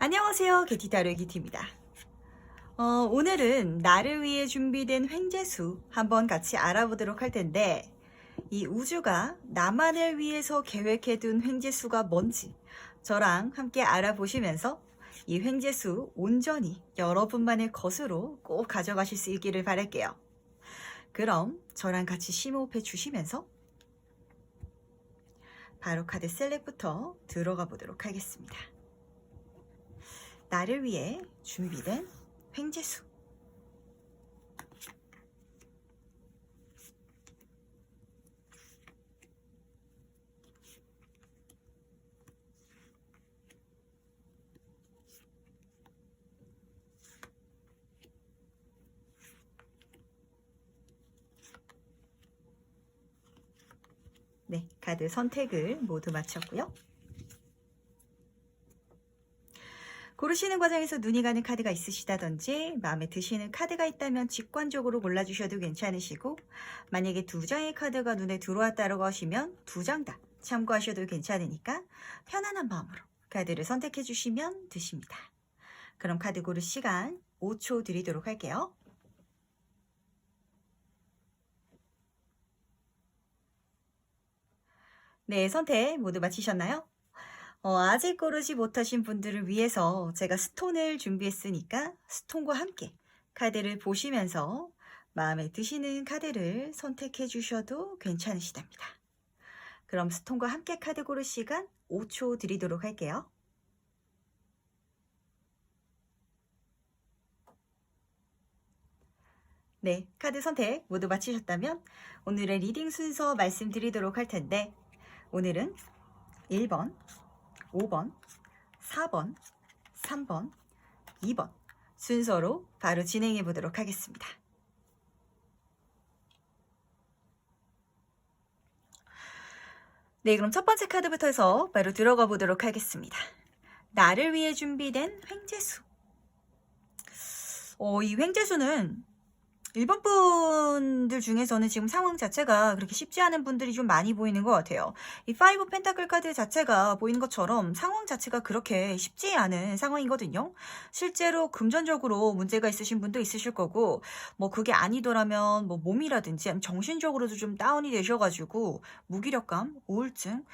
안녕하세요. 게티다루기티입니다. 오늘은 나를 위해 준비된 횡재수 한번 같이 알아보도록 할 텐데, 이 우주가 나만을 위해서 계획해둔 횡재수가 뭔지 저랑 함께 알아보시면서 이 횡재수 온전히 여러분만의 것으로 꼭 가져가실 수 있기를 바랄게요. 그럼 저랑 같이 심호흡해 주시면서 바로 카드 셀렉부터 들어가 보도록 하겠습니다. 나를 위해 준비된 횡재수. 네, 카드 선택을 모두 마쳤고요. 고르시는 과정에서 눈이 가는 카드가 있으시다든지 마음에 드시는 카드가 있다면 직관적으로 골라주셔도 괜찮으시고, 만약에 두 장의 카드가 눈에 들어왔다고 하시면 두 장 다 참고하셔도 괜찮으니까 편안한 마음으로 카드를 선택해 주시면 되십니다. 그럼 카드 고를 시간 5초 드리도록 할게요. 네, 선택 모두 마치셨나요? 아직 고르지 못하신 분들을 위해서 제가 스톤을 준비했으니까 스톤과 함께 카드를 보시면서 마음에 드시는 카드를 선택해 주셔도 괜찮으시답니다. 그럼 스톤과 함께 카드 고를 시간 5초 드리도록 할게요. 네, 카드 선택 모두 마치셨다면 오늘의 리딩 순서 말씀드리도록 할 텐데, 오늘은 1번, 5번, 4번, 3번, 2번 순서로 바로 진행해 보도록 하겠습니다. 네, 그럼 첫 번째 카드부터 해서 바로 들어가 보도록 하겠습니다. 나를 위해 준비된 횡재수. 이 횡재수는 일본 분들 중에서는 지금 상황 자체가 그렇게 쉽지 않은 분들이 좀 많이 보이는 것 같아요. 이 파이브 펜타클 카드 자체가 보이는 것처럼 상황 자체가 그렇게 쉽지 않은 상황이거든요. 실제로 금전적으로 문제가 있으신 분도 있으실 거고, 뭐 그게 아니더라면 뭐 몸이라든지 정신적으로도 좀 다운이 되셔가지고 무기력감, 우울증,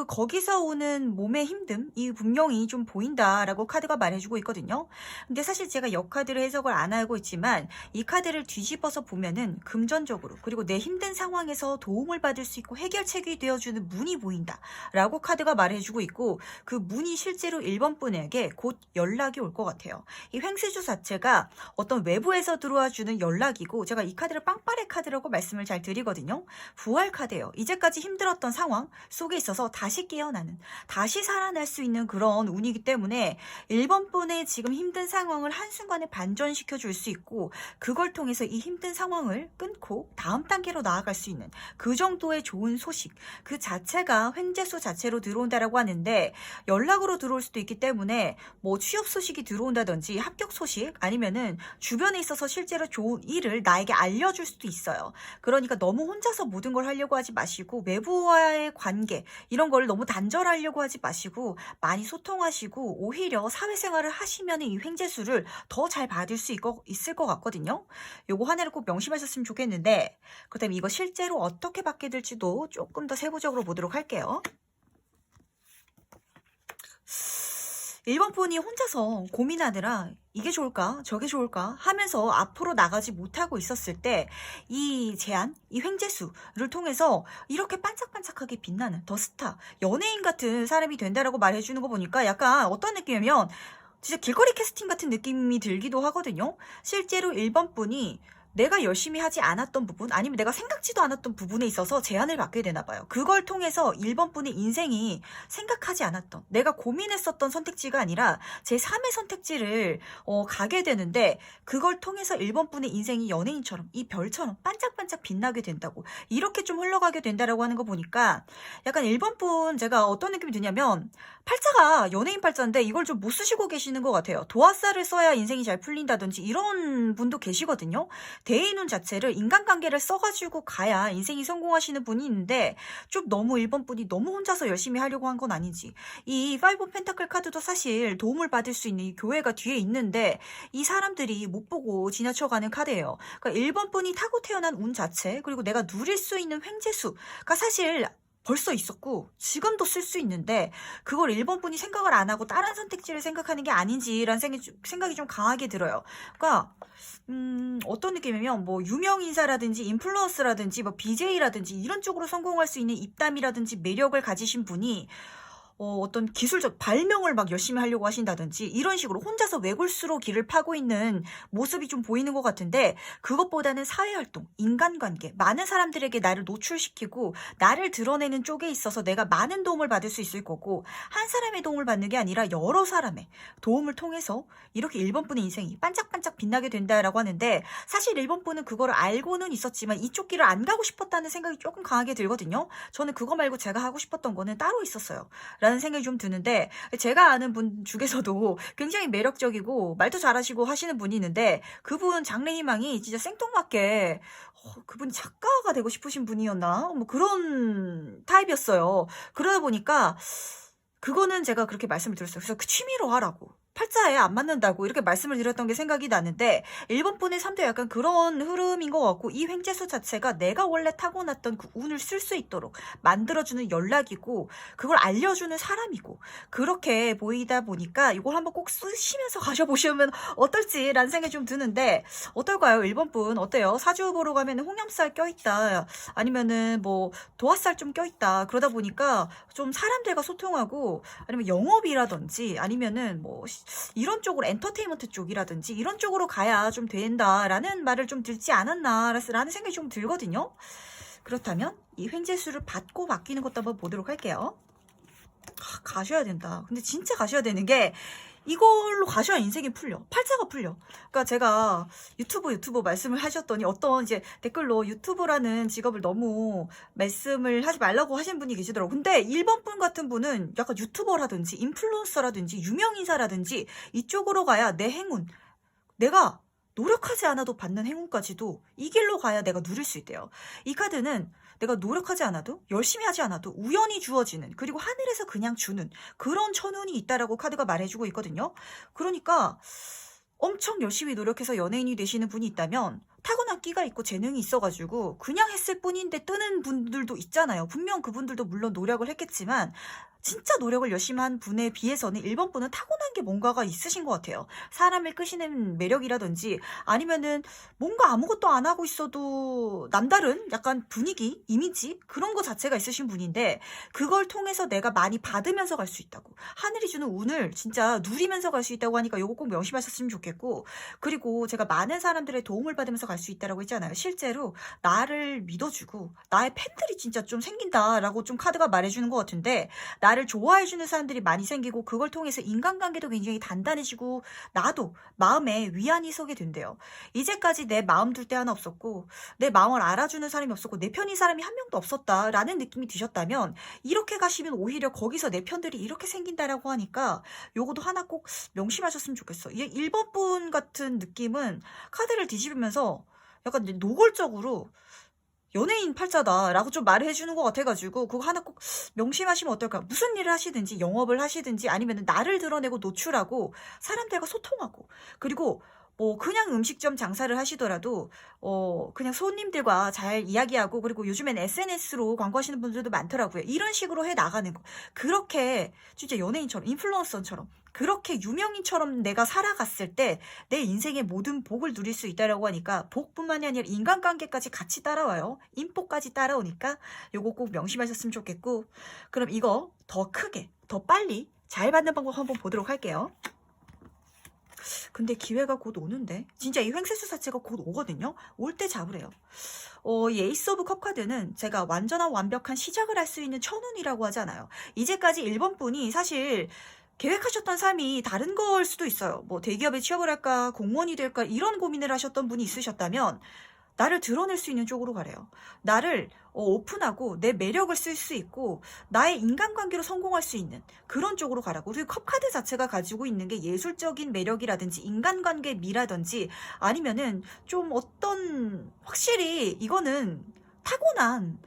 거기서 오는 몸의 힘듦이 분명히 좀 보인다라고 카드가 말해주고 있거든요. 근데 사실 제가 역카드를 해석을 안 하고 있지만 이 카드를 뒤집어서 보면은 금전적으로, 그리고 내 힘든 상황에서 도움을 받을 수 있고 해결책이 되어주는 문이 보인다 라고 카드가 말해주고 있고, 그 문이 실제로 1번 분에게 곧 연락이 올 것 같아요. 이 횡재수 자체가 어떤 외부에서 들어와 주는 연락이고, 제가 이 카드를 빵빠레 카드라고 말씀을 잘 드리거든요. 부활 카드예요. 이제까지 힘들었던 상황 속에 있어서 다시 깨어나는, 다시 살아날 수 있는 그런 운이기 때문에 1번 분의 지금 힘든 상황을 한순간에 반전시켜 줄 수 있고, 그걸 통해서 이 힘든 상황을 끊고 다음 단계로 나아갈 수 있는 그 정도의 좋은 소식, 그 자체가 횡재수 자체로 들어온다라고 하는데, 연락으로 들어올 수도 있기 때문에 뭐 취업 소식이 들어온다든지 합격 소식, 아니면은 주변에 있어서 실제로 좋은 일을 나에게 알려줄 수도 있어요. 그러니까 너무 혼자서 모든 걸 하려고 하지 마시고, 외부와의 관계 이런 걸 너무 단절하려고 하지 마시고 많이 소통하시고, 오히려 사회생활을 하시면 이 횡재수를 더 잘 받을 수 있을 것 같거든요. 요거 하나를 꼭 명심하셨으면 좋겠는데, 그다음에 이거 실제로 어떻게 받게 될지도 조금 더 세부적으로 보도록 할게요. 1번 분이 혼자서 고민하느라 이게 좋을까 저게 좋을까 하면서 앞으로 나가지 못하고 있었을 때, 이 제안, 이 횡재수를 통해서 이렇게 반짝반짝하게 빛나는 더 스타, 연예인 같은 사람이 된다라고 말해주는 거 보니까 약간 어떤 느낌이면 진짜 길거리 캐스팅 같은 느낌이 들기도 하거든요. 실제로 1번 분이 내가 열심히 하지 않았던 부분, 아니면 내가 생각지도 않았던 부분에 있어서 제안을 받게 되나 봐요. 그걸 통해서 1번 분의 인생이 생각하지 않았던, 내가 고민했었던 선택지가 아니라 제 3의 선택지를 가게 되는데, 그걸 통해서 1번 분의 인생이 연예인처럼, 이 별처럼 반짝반짝 빛나게 된다고, 이렇게 좀 흘러가게 된다라고 하는 거 보니까 약간 1번 분 제가 어떤 느낌이 드냐면, 팔자가 연예인 팔자인데 이걸 좀 못 쓰시고 계시는 것 같아요. 도화살을 써야 인생이 잘 풀린다든지 이런 분도 계시거든요. 대인운 자체를 인간관계를 써가지고 가야 인생이 성공하시는 분이 있는데 좀 너무 1번 분이 너무 혼자서 열심히 하려고 한 건 아닌지. 이 파이브 오브 펜타클 카드도 사실 도움을 받을 수 있는 이 교회가 뒤에 있는데 이 사람들이 못 보고 지나쳐가는 카드예요. 그러니까 1번 분이 타고 태어난 운 자체 그리고 내가 누릴 수 있는 횡재수가 사실 벌써 있었고 지금도 쓸 수 있는데 그걸 1번 분이 생각을 안 하고 다른 선택지를 생각하는 게 아닌지라는 생각이 좀 강하게 들어요. 그러니까 어떤 느낌이면 뭐 유명 인사라든지 인플루언서라든지 뭐 BJ라든지 이런 쪽으로 성공할 수 있는 입담이라든지 매력을 가지신 분이 어떤 기술적 발명을 막 열심히 하려고 하신다든지 이런 식으로 혼자서 외골수로 길을 파고 있는 모습이 좀 보이는 것 같은데 그것보다는 사회활동, 인간관계, 많은 사람들에게 나를 노출시키고 나를 드러내는 쪽에 있어서 내가 많은 도움을 받을 수 있을 거고 한 사람의 도움을 받는 게 아니라 여러 사람의 도움을 통해서 이렇게 1번 분의 인생이 반짝반짝 빛나게 된다라고 하는데 사실 1번 분은 그거를 알고는 있었지만 이쪽 길을 안 가고 싶었다는 생각이 조금 강하게 들거든요. 저는 그거 말고 제가 하고 싶었던 거는 따로 있었어요. 라는 생각이 좀 드는데 제가 아는 분 중에서도 굉장히 매력적이고 말도 잘하시고 하시는 분이 있는데 그분 장래희망이 진짜 생뚱맞게 그분이 작가가 되고 싶으신 분이었나? 뭐 그런 타입이었어요. 그러다 보니까 그거는 제가 그렇게 말씀을 드렸어요. 그래서 그 취미로 하라고. 팔자에 안 맞는다고 이렇게 말씀을 드렸던 게 생각이 나는데 1번 분의 삶도 약간 그런 흐름인 것 같고 이 횡재수 자체가 내가 원래 타고났던 그 운을 쓸 수 있도록 만들어주는 연락이고 그걸 알려주는 사람이고 그렇게 보이다 보니까 이걸 한번 꼭 쓰시면서 가셔보시면 어떨지라는 생각이 좀 드는데 어떨까요? 1번 분 어때요? 사주 보러 가면 홍염살 껴있다 아니면은 뭐 도화살 좀 껴있다 그러다 보니까 좀 사람들과 소통하고 아니면 영업이라든지 아니면은 뭐 이런 쪽으로 엔터테인먼트 쪽이라든지 이런 쪽으로 가야 좀 된다라는 말을 좀 듣지 않았나라는 생각이 좀 들거든요. 그렇다면 이 횡재수를 받고 바뀌는 것도 한번 보도록 할게요. 가셔야 된다. 근데 진짜 가셔야 되는 게 이걸로 가셔야 인생이 풀려. 팔자가 풀려. 그러니까 제가 유튜브 말씀을 하셨더니 어떤 이제 댓글로 유튜브라는 직업을 너무 말씀을 하지 말라고 하신 분이 계시더라고요. 근데 1번 분 같은 분은 약간 유튜버라든지 인플루언서라든지 유명인사라든지 이쪽으로 가야 내 행운, 내가 노력하지 않아도 받는 행운까지도 이 길로 가야 내가 누릴 수 있대요. 이 카드는 내가 노력하지 않아도 열심히 하지 않아도 우연히 주어지는 그리고 하늘에서 그냥 주는 그런 천운이 있다라고 카드가 말해주고 있거든요. 그러니까 엄청 열심히 노력해서 연예인이 되시는 분이 있다면 타고난 끼가 있고 재능이 있어가지고 그냥 했을 뿐인데 뜨는 분들도 있잖아요. 분명 그분들도 물론 노력을 했겠지만 진짜 노력을 열심히 한 분에 비해서는 1번 분은 타고난 게 뭔가가 있으신 것 같아요. 사람을 끄시는 매력이라든지 아니면은 뭔가 아무것도 안 하고 있어도 남다른 약간 분위기, 이미지 그런 거 자체가 있으신 분인데 그걸 통해서 내가 많이 받으면서 갈 수 있다고. 하늘이 주는 운을 진짜 누리면서 갈 수 있다고 하니까 요거 꼭 명심하셨으면 좋겠고 그리고 제가 많은 사람들의 도움을 받으면서 갈 수 있다라고 했잖아요. 실제로 나를 믿어주고 나의 팬들이 진짜 좀 생긴다라고 좀 카드가 말해주는 것 같은데 나를 좋아해주는 사람들이 많이 생기고 그걸 통해서 인간관계도 굉장히 단단해지고 나도 마음에 위안이 서게 된대요. 이제까지 내 마음 둘 데 하나 없었고 내 마음을 알아주는 사람이 없었고 내 편인 사람이 한 명도 없었다라는 느낌이 드셨다면 이렇게 가시면 오히려 거기서 내 편들이 이렇게 생긴다라고 하니까 요것도 하나 꼭 명심하셨으면 좋겠어. 이게 1번 분 같은 느낌은 카드를 뒤집으면서 약간 노골적으로 연예인 팔자다라고 좀 말을 해주는 것 같아가지고 그거 하나 꼭 명심하시면 어떨까. 무슨 일을 하시든지 영업을 하시든지 아니면 나를 드러내고 노출하고 사람들과 소통하고 그리고 뭐 그냥 음식점 장사를 하시더라도 그냥 손님들과 잘 이야기하고 그리고 요즘엔 SNS로 광고하시는 분들도 많더라고요. 이런 식으로 해 나가는 거. 그렇게 진짜 연예인처럼 인플루언서처럼 그렇게 유명인처럼 내가 살아갔을 때 내 인생의 모든 복을 누릴 수 있다라고 하니까 복뿐만이 아니라 인간관계까지 같이 따라와요. 인복까지 따라오니까 요거 꼭 명심하셨으면 좋겠고 그럼 이거 더 크게 더 빨리 잘 받는 방법 한번 보도록 할게요. 근데 기회가 곧 오는데 진짜 이 횡세수 자체가 곧 오거든요. 올 때 잡으래요. 이 에이스 오브 컵 카드는 제가 완전한 완벽한 시작을 할 수 있는 천운이라고 하잖아요. 이제까지 1번 분이 사실 계획하셨던 삶이 다른 걸 수도 있어요. 뭐 대기업에 취업을 할까 공무원이 될까 이런 고민을 하셨던 분이 있으셨다면 나를 드러낼 수 있는 쪽으로 가래요. 나를 오픈하고 내 매력을 쓸 수 있고 나의 인간관계로 성공할 수 있는 그런 쪽으로 가라고. 그리고 컵 카드 자체가 가지고 있는 게 예술적인 매력이라든지 인간관계 미라든지 아니면은 좀 어떤 확실히 이거는 타고난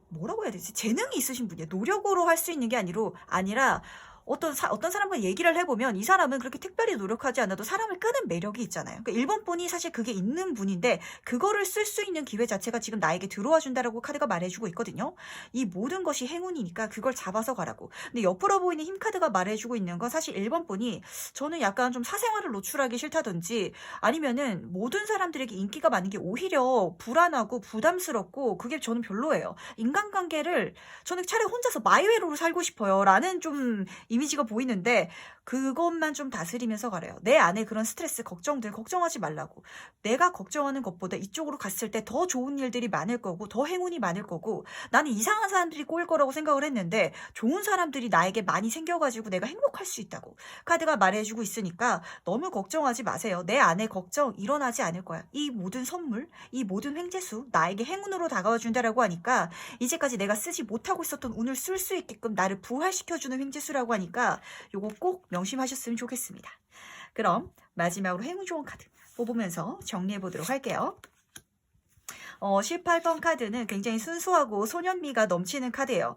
뭐라고 해야 되지? 재능이 있으신 분이에요. 노력으로 할 수 있는 게 아니라 어떤 사람과 얘기를 해보면 이 사람은 그렇게 특별히 노력하지 않아도 사람을 끄는 매력이 있잖아요. 그러니까 일본 분이 사실 그게 있는 분인데 그거를 쓸 수 있는 기회 자체가 지금 나에게 들어와 준다라고 카드가 말해주고 있거든요. 이 모든 것이 행운이니까 그걸 잡아서 가라고. 근데 옆으로 보이는 힘 카드가 말해주고 있는 건 사실 일본 분이 저는 약간 좀 사생활을 노출하기 싫다든지 아니면은 모든 사람들에게 인기가 많은 게 오히려 불안하고 부담스럽고 그게 저는 별로예요. 인간관계를 저는 차라리 혼자서 마이웨이로 살고 싶어요. 라는 좀 이미지가 보이는데 그것만 좀 다스리면서 가래요. 내 안에 그런 스트레스, 걱정들 걱정하지 말라고. 내가 걱정하는 것보다 이쪽으로 갔을 때 더 좋은 일들이 많을 거고 더 행운이 많을 거고 나는 이상한 사람들이 꼬일 거라고 생각을 했는데 좋은 사람들이 나에게 많이 생겨가지고 내가 행복할 수 있다고 카드가 말해주고 있으니까 너무 걱정하지 마세요. 내 안에 걱정 일어나지 않을 거야. 이 모든 선물, 이 모든 횡재수 나에게 행운으로 다가와 준다라고 하니까 이제까지 내가 쓰지 못하고 있었던 운을 쓸 수 있게끔 나를 부활시켜주는 횡재수라고 하니까 요거 꼭 명심하셨으면 좋겠습니다. 그럼 마지막으로 행운 좋은 카드 뽑으면서 정리해 보도록 할게요. 18번 카드는 굉장히 순수하고 소년미가 넘치는 카드예요.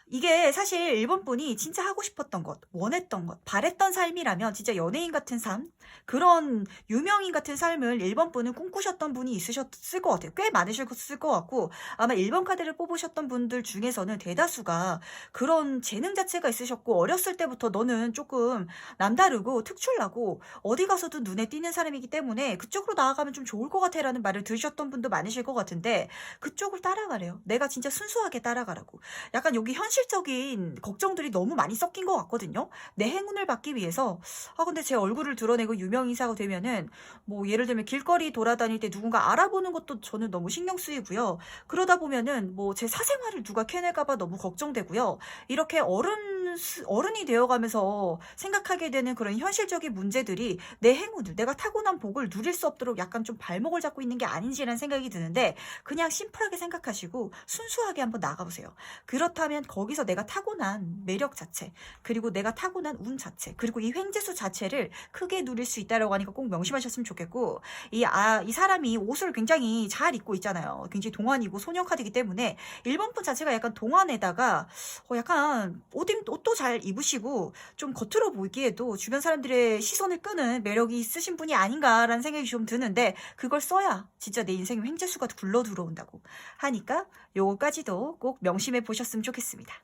이게 사실 일본 분이 진짜 하고 싶었던 것, 원했던 것, 바랬던 삶이라면 진짜 연예인 같은 삶, 그런 유명인 같은 삶을 일본 분은 꿈꾸셨던 분이 있으셨을 것 같아요. 꽤 많으셨을 것 같고 아마 1번 카드를 뽑으셨던 분들 중에서는 대다수가 그런 재능 자체가 있으셨고 어렸을 때부터 너는 조금 남다르고 특출나고 어디 가서도 눈에 띄는 사람이기 때문에 그쪽으로 나아가면 좀 좋을 것 같아 라는 말을 들으셨던 분도 많으실 것 같은데 그쪽을 따라가래요. 내가 진짜 순수하게 따라가라고. 약간 여기 현실적인 걱정들이 너무 많이 섞인 것 같거든요. 내 행운을 받기 위해서 근데 제 얼굴을 드러내고 유명인사가 되면은 뭐 예를 들면 길거리 돌아다닐 때 누군가 알아보는 것도 저는 너무 신경 쓰이고요. 그러다 보면은 뭐 제 사생활을 누가 캐낼까봐 너무 걱정되고요. 이렇게 어른이 되어가면서 생각하게 되는 그런 현실적인 문제들이 내 행운을 내가 타고난 복을 누릴 수 없도록 약간 좀 발목을 잡고 있는 게 아닌지라는 생각이 드는데 그냥 심플하게 생각하시고 순수하게 한번 나가보세요. 그렇다면 거기서 내가 타고난 매력 자체 그리고 내가 타고난 운 자체 그리고 이 횡재수 자체를 크게 누릴 수 있다라고 하니까 꼭 명심하셨으면 좋겠고 이 사람이 옷을 굉장히 잘 입고 있잖아요. 굉장히 동안이고 소년 카드이기 때문에 일본 분 자체가 약간 동안에다가 약간 옷도 잘 입으시고 좀 겉으로 보기에도 주변 사람들의 시선을 끄는 매력이 있으신 분이 아닌가라는 생각이 좀 드는데 그걸 써야 진짜 내 인생에 횡재수가 굴러 들어온다고 하니까 요거까지도 꼭 명심해 보셨으면 좋겠습니다.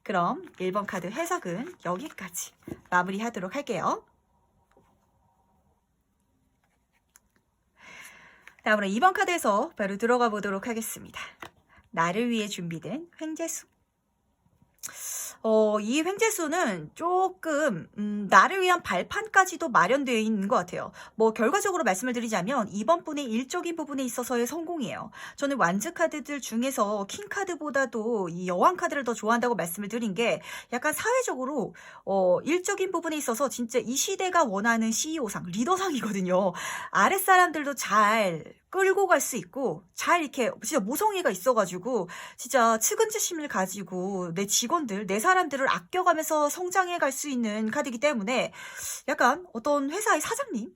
그럼 1번 카드 해석은 여기까지 마무리하도록 할게요. 다음으로 2번 카드에서 바로 들어가 보도록 하겠습니다. 나를 위해 준비된 횡재수. 이 횡재수는 조금 나를 위한 발판까지도 마련되어 있는 것 같아요. 뭐 결과적으로 말씀을 드리자면 이번 분의 일적인 부분에 있어서의 성공이에요. 저는 완즈 카드들 중에서 킹 카드보다도 이 여왕 카드를 더 좋아한다고 말씀을 드린 게 약간 사회적으로 일적인 부분에 있어서 진짜 이 시대가 원하는 CEO상, 리더상이거든요. 아랫사람들도 잘 끌고 갈 수 있고 잘 이렇게 진짜 모성애가 있어가지고 진짜 측은지심을 가지고 내 직원들, 내 사람들을 아껴가면서 성장해 갈 수 있는 카드이기 때문에 약간 어떤 회사의 사장님?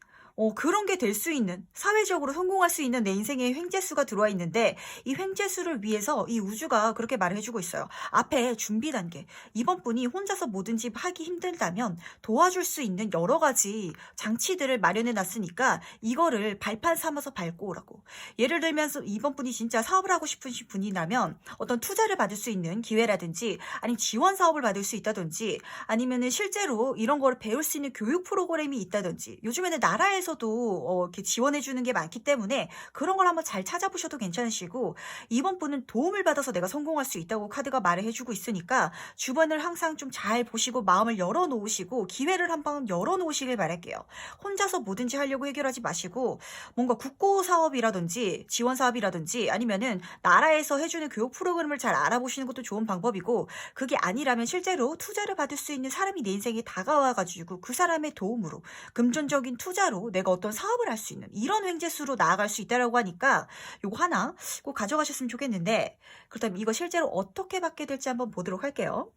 그런 게 될 수 있는 사회적으로 성공할 수 있는 내 인생에 횡재수가 들어와 있는데 이 횡재수를 위해서 이 우주가 그렇게 말을 해주고 있어요. 앞에 준비 단계. 이번 분이 혼자서 뭐든지 하기 힘들다면 도와줄 수 있는 여러 가지 장치들을 마련해 놨으니까 이거를 발판 삼아서 밟고 오라고. 예를 들면서 이번 분이 진짜 사업을 하고 싶으신 분이라면 어떤 투자를 받을 수 있는 기회라든지 아니면 지원 사업을 받을 수 있다든지 아니면은 실제로 이런 걸 배울 수 있는 교육 프로그램이 있다든지 요즘에는 나라에서 이렇게 지원해주는 게 많기 때문에 그런 걸 한번 잘 찾아보셔도 괜찮으시고 이번 분은 도움을 받아서 내가 성공할 수 있다고 카드가 말을 해주고 있으니까 주변을 항상 좀 잘 보시고 마음을 열어놓으시고 기회를 한번 열어놓으시길 바랄게요. 혼자서 뭐든지 하려고 해결하지 마시고 뭔가 국고 사업이라든지 지원 사업이라든지 아니면은 나라에서 해주는 교육 프로그램을 잘 알아보시는 것도 좋은 방법이고 그게 아니라면 실제로 투자를 받을 수 있는 사람이 내 인생에 다가와가지고 그 사람의 도움으로 금전적인 투자로 가지고 내가 어떤 사업을 할 수 있는 이런 횡재수로 나아갈 수 있다라고 하니까 요거 하나 꼭 가져가셨으면 좋겠는데, 그렇다면 이거 실제로 어떻게 받게 될지 한번 보도록 할게요.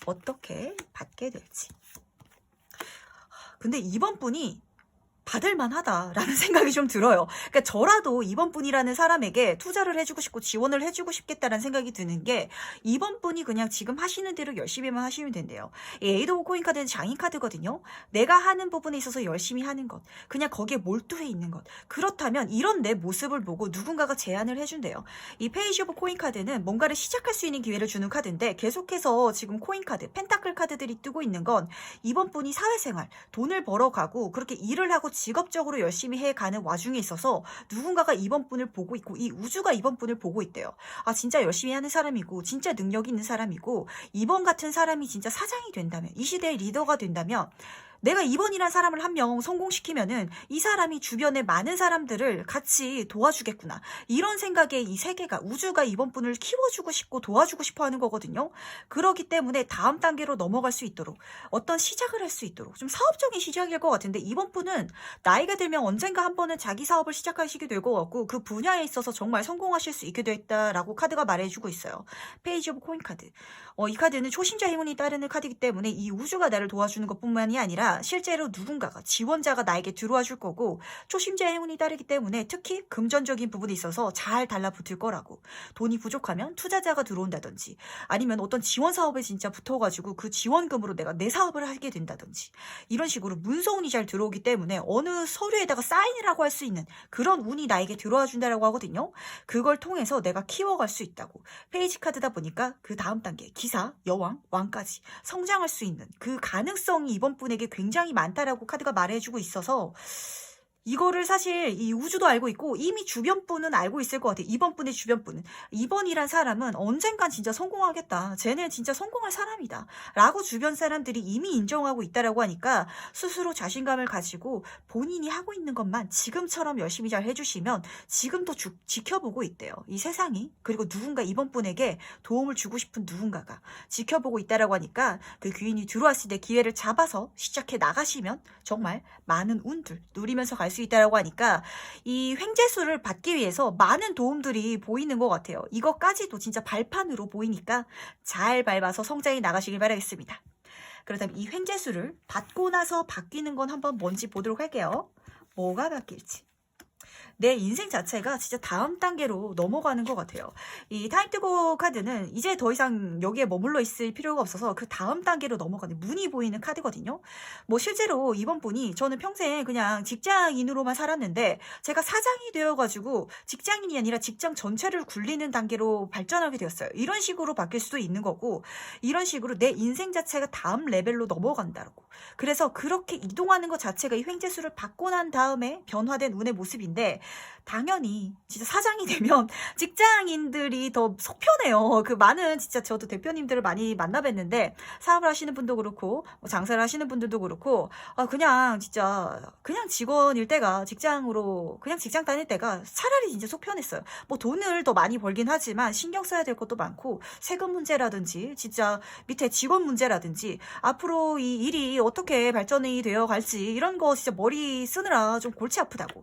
어떻게 받게 될지. 근데 이번 분이 받을만하다라는 생각이 좀 들어요. 그러니까 저라도 이번 분이라는 사람에게 투자를 해주고 싶고 지원을 해주고 싶겠다라는 생각이 드는 게, 이번 분이 그냥 지금 하시는 대로 열심히만 하시면 된대요. 이 에이도브 코인 카드는 장인 카드거든요. 내가 하는 부분에 있어서 열심히 하는 것, 그냥 거기에 몰두해 있는 것. 그렇다면 이런 내 모습을 보고 누군가가 제안을 해준대요. 이 페이지 오브 코인 카드는 뭔가를 시작할 수 있는 기회를 주는 카드인데, 계속해서 지금 코인 카드, 펜타클 카드들이 뜨고 있는 건 이번 분이 사회생활, 돈을 벌어가고 그렇게 일을 하고 직업적으로 열심히 해가는 와중에 있어서 누군가가 이번 분을 보고 있고, 이 우주가 이번 분을 보고 있대요. 아, 진짜 열심히 하는 사람이고 진짜 능력 있는 사람이고, 이번 같은 사람이 진짜 사장이 된다면, 이 시대의 리더가 된다면, 내가 이번이란 사람을 한 명 성공시키면은 이 사람이 주변에 많은 사람들을 같이 도와주겠구나, 이런 생각에 이 세계가, 우주가 이번 분을 키워주고 싶고 도와주고 싶어 하는 거거든요. 그렇기 때문에 다음 단계로 넘어갈 수 있도록, 어떤 시작을 할 수 있도록, 좀 사업적인 시작일 것 같은데, 이번 분은 나이가 들면 언젠가 한 번은 자기 사업을 시작하시게 될 것 같고, 그 분야에 있어서 정말 성공하실 수 있게 됐다라고 카드가 말해주고 있어요. 페이지 오브 코인 카드. 이 카드는 초심자 행운이 따르는 카드이기 때문에 이 우주가 나를 도와주는 것뿐만이 아니라 실제로 누군가가, 지원자가 나에게 들어와 줄 거고, 초심자 행운이 따르기 때문에 특히 금전적인 부분에 있어서 잘 달라붙을 거라고. 돈이 부족하면 투자자가 들어온다든지, 아니면 어떤 지원 사업에 진짜 붙어가지고 그 지원금으로 내가 내 사업을 하게 된다든지, 이런 식으로 문서운이 잘 들어오기 때문에 어느 서류에다가 사인을 하고 할 수 있는 그런 운이 나에게 들어와 준다라고 하거든요. 그걸 통해서 내가 키워갈 수 있다고. 페이지 카드다 보니까 그 다음 단계, 기사, 여왕, 왕까지 성장할 수 있는 그 가능성이 이번 분에게 굉장히 많다라고 카드가 말해주고 있어서, 이거를 사실 이 우주도 알고 있고 이미 주변 분은 알고 있을 것 같아요. 이번 분의 주변 분은, 이번이란 사람은 언젠간 진짜 성공하겠다, 쟤는 진짜 성공할 사람이다 라고 주변 사람들이 이미 인정하고 있다라고 하니까, 스스로 자신감을 가지고 본인이 하고 있는 것만 지금처럼 열심히 잘 해주시면 지금도 지켜보고 있대요. 이 세상이, 그리고 누군가, 이번 분에게 도움을 주고 싶은 누군가가 지켜보고 있다라고 하니까, 그 귀인이 들어왔을 때 기회를 잡아서 시작해 나가시면 정말 많은 운들 누리면서 갈 수 있다라고 하니까, 이 횡재수를 받기 위해서 많은 도움들이 보이는 것 같아요. 이것까지도 진짜 발판으로 보이니까 잘 밟아서 성장해 나가시길 바라겠습니다. 그렇다면 이 횡재수를 받고 나서 바뀌는 건 한번 뭔지 보도록 할게요. 뭐가 바뀔지. 내 인생 자체가 진짜 다음 단계로 넘어가는 것 같아요. 이 타임 투고 카드는 이제 더 이상 여기에 머물러 있을 필요가 없어서 그 다음 단계로 넘어가는 문이 보이는 카드거든요. 뭐 실제로 이번 분이, 저는 평생 그냥 직장인으로만 살았는데 제가 사장이 되어가지고 직장인이 아니라 직장 전체를 굴리는 단계로 발전하게 되었어요. 이런 식으로 바뀔 수도 있는 거고, 이런 식으로 내 인생 자체가 다음 레벨로 넘어간다고. 그래서 그렇게 이동하는 것 자체가 이 횡재수를 받고 난 다음에 변화된 운의 모습인데, 당연히 진짜 사장이 되면 직장인들이 더 속편해요. 그 많은, 진짜 저도 대표님들을 많이 만나뵀는데, 사업을 하시는 분도 그렇고 뭐 장사를 하시는 분들도 그렇고, 그냥 진짜 그냥 직원일 때가, 직장으로 그냥 직장 다닐 때가 차라리 진짜 속편했어요. 뭐 돈을 더 많이 벌긴 하지만 신경 써야 될 것도 많고, 세금 문제라든지 진짜 밑에 직원 문제라든지 앞으로 이 일이 어떻게 발전이 되어 갈지, 이런 거 진짜 머리 쓰느라 좀 골치 아프다고.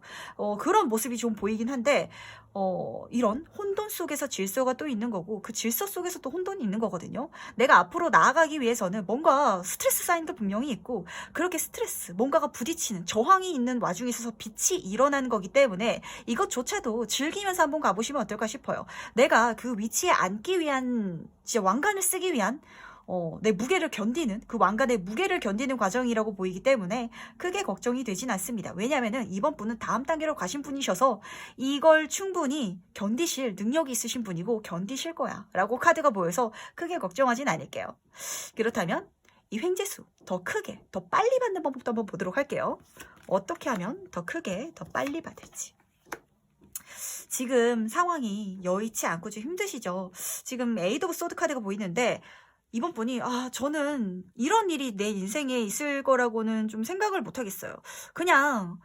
그런 모습이 좀 보이긴 한데, 이런 혼돈 속에서 질서가 또 있는 거고, 그 질서 속에서 또 혼돈이 있는 거거든요. 내가 앞으로 나아가기 위해서는 뭔가 스트레스 쌓이는 게 분명히 있고, 그렇게 스트레스, 뭔가가 부딪히는 저항이 있는 와중에 있어서 빛이 일어나는 거기 때문에 이것조차도 즐기면서 한번 가보시면 어떨까 싶어요. 내가 그 위치에 앉기 위한, 진짜 왕관을 쓰기 위한 내 무게를 견디는, 그 왕관의 무게를 견디는 과정이라고 보이기 때문에 크게 걱정이 되진 않습니다. 왜냐면은 이번 분은 다음 단계로 가신 분이셔서 이걸 충분히 견디실 능력이 있으신 분이고 견디실 거야 라고 카드가 보여서 크게 걱정하진 않을게요. 그렇다면 이 횡재수 더 크게, 더 빨리 받는 방법도 한번 보도록 할게요. 어떻게 하면 더 크게, 더 빨리 받을지. 지금 상황이 여의치 않고 좀 힘드시죠? 지금 에이드 오브 소드 카드가 보이는데, 이번 분이, 저는 이런 일이 내 인생에 있을 거라고는 좀 생각을 못 하겠어요. 그냥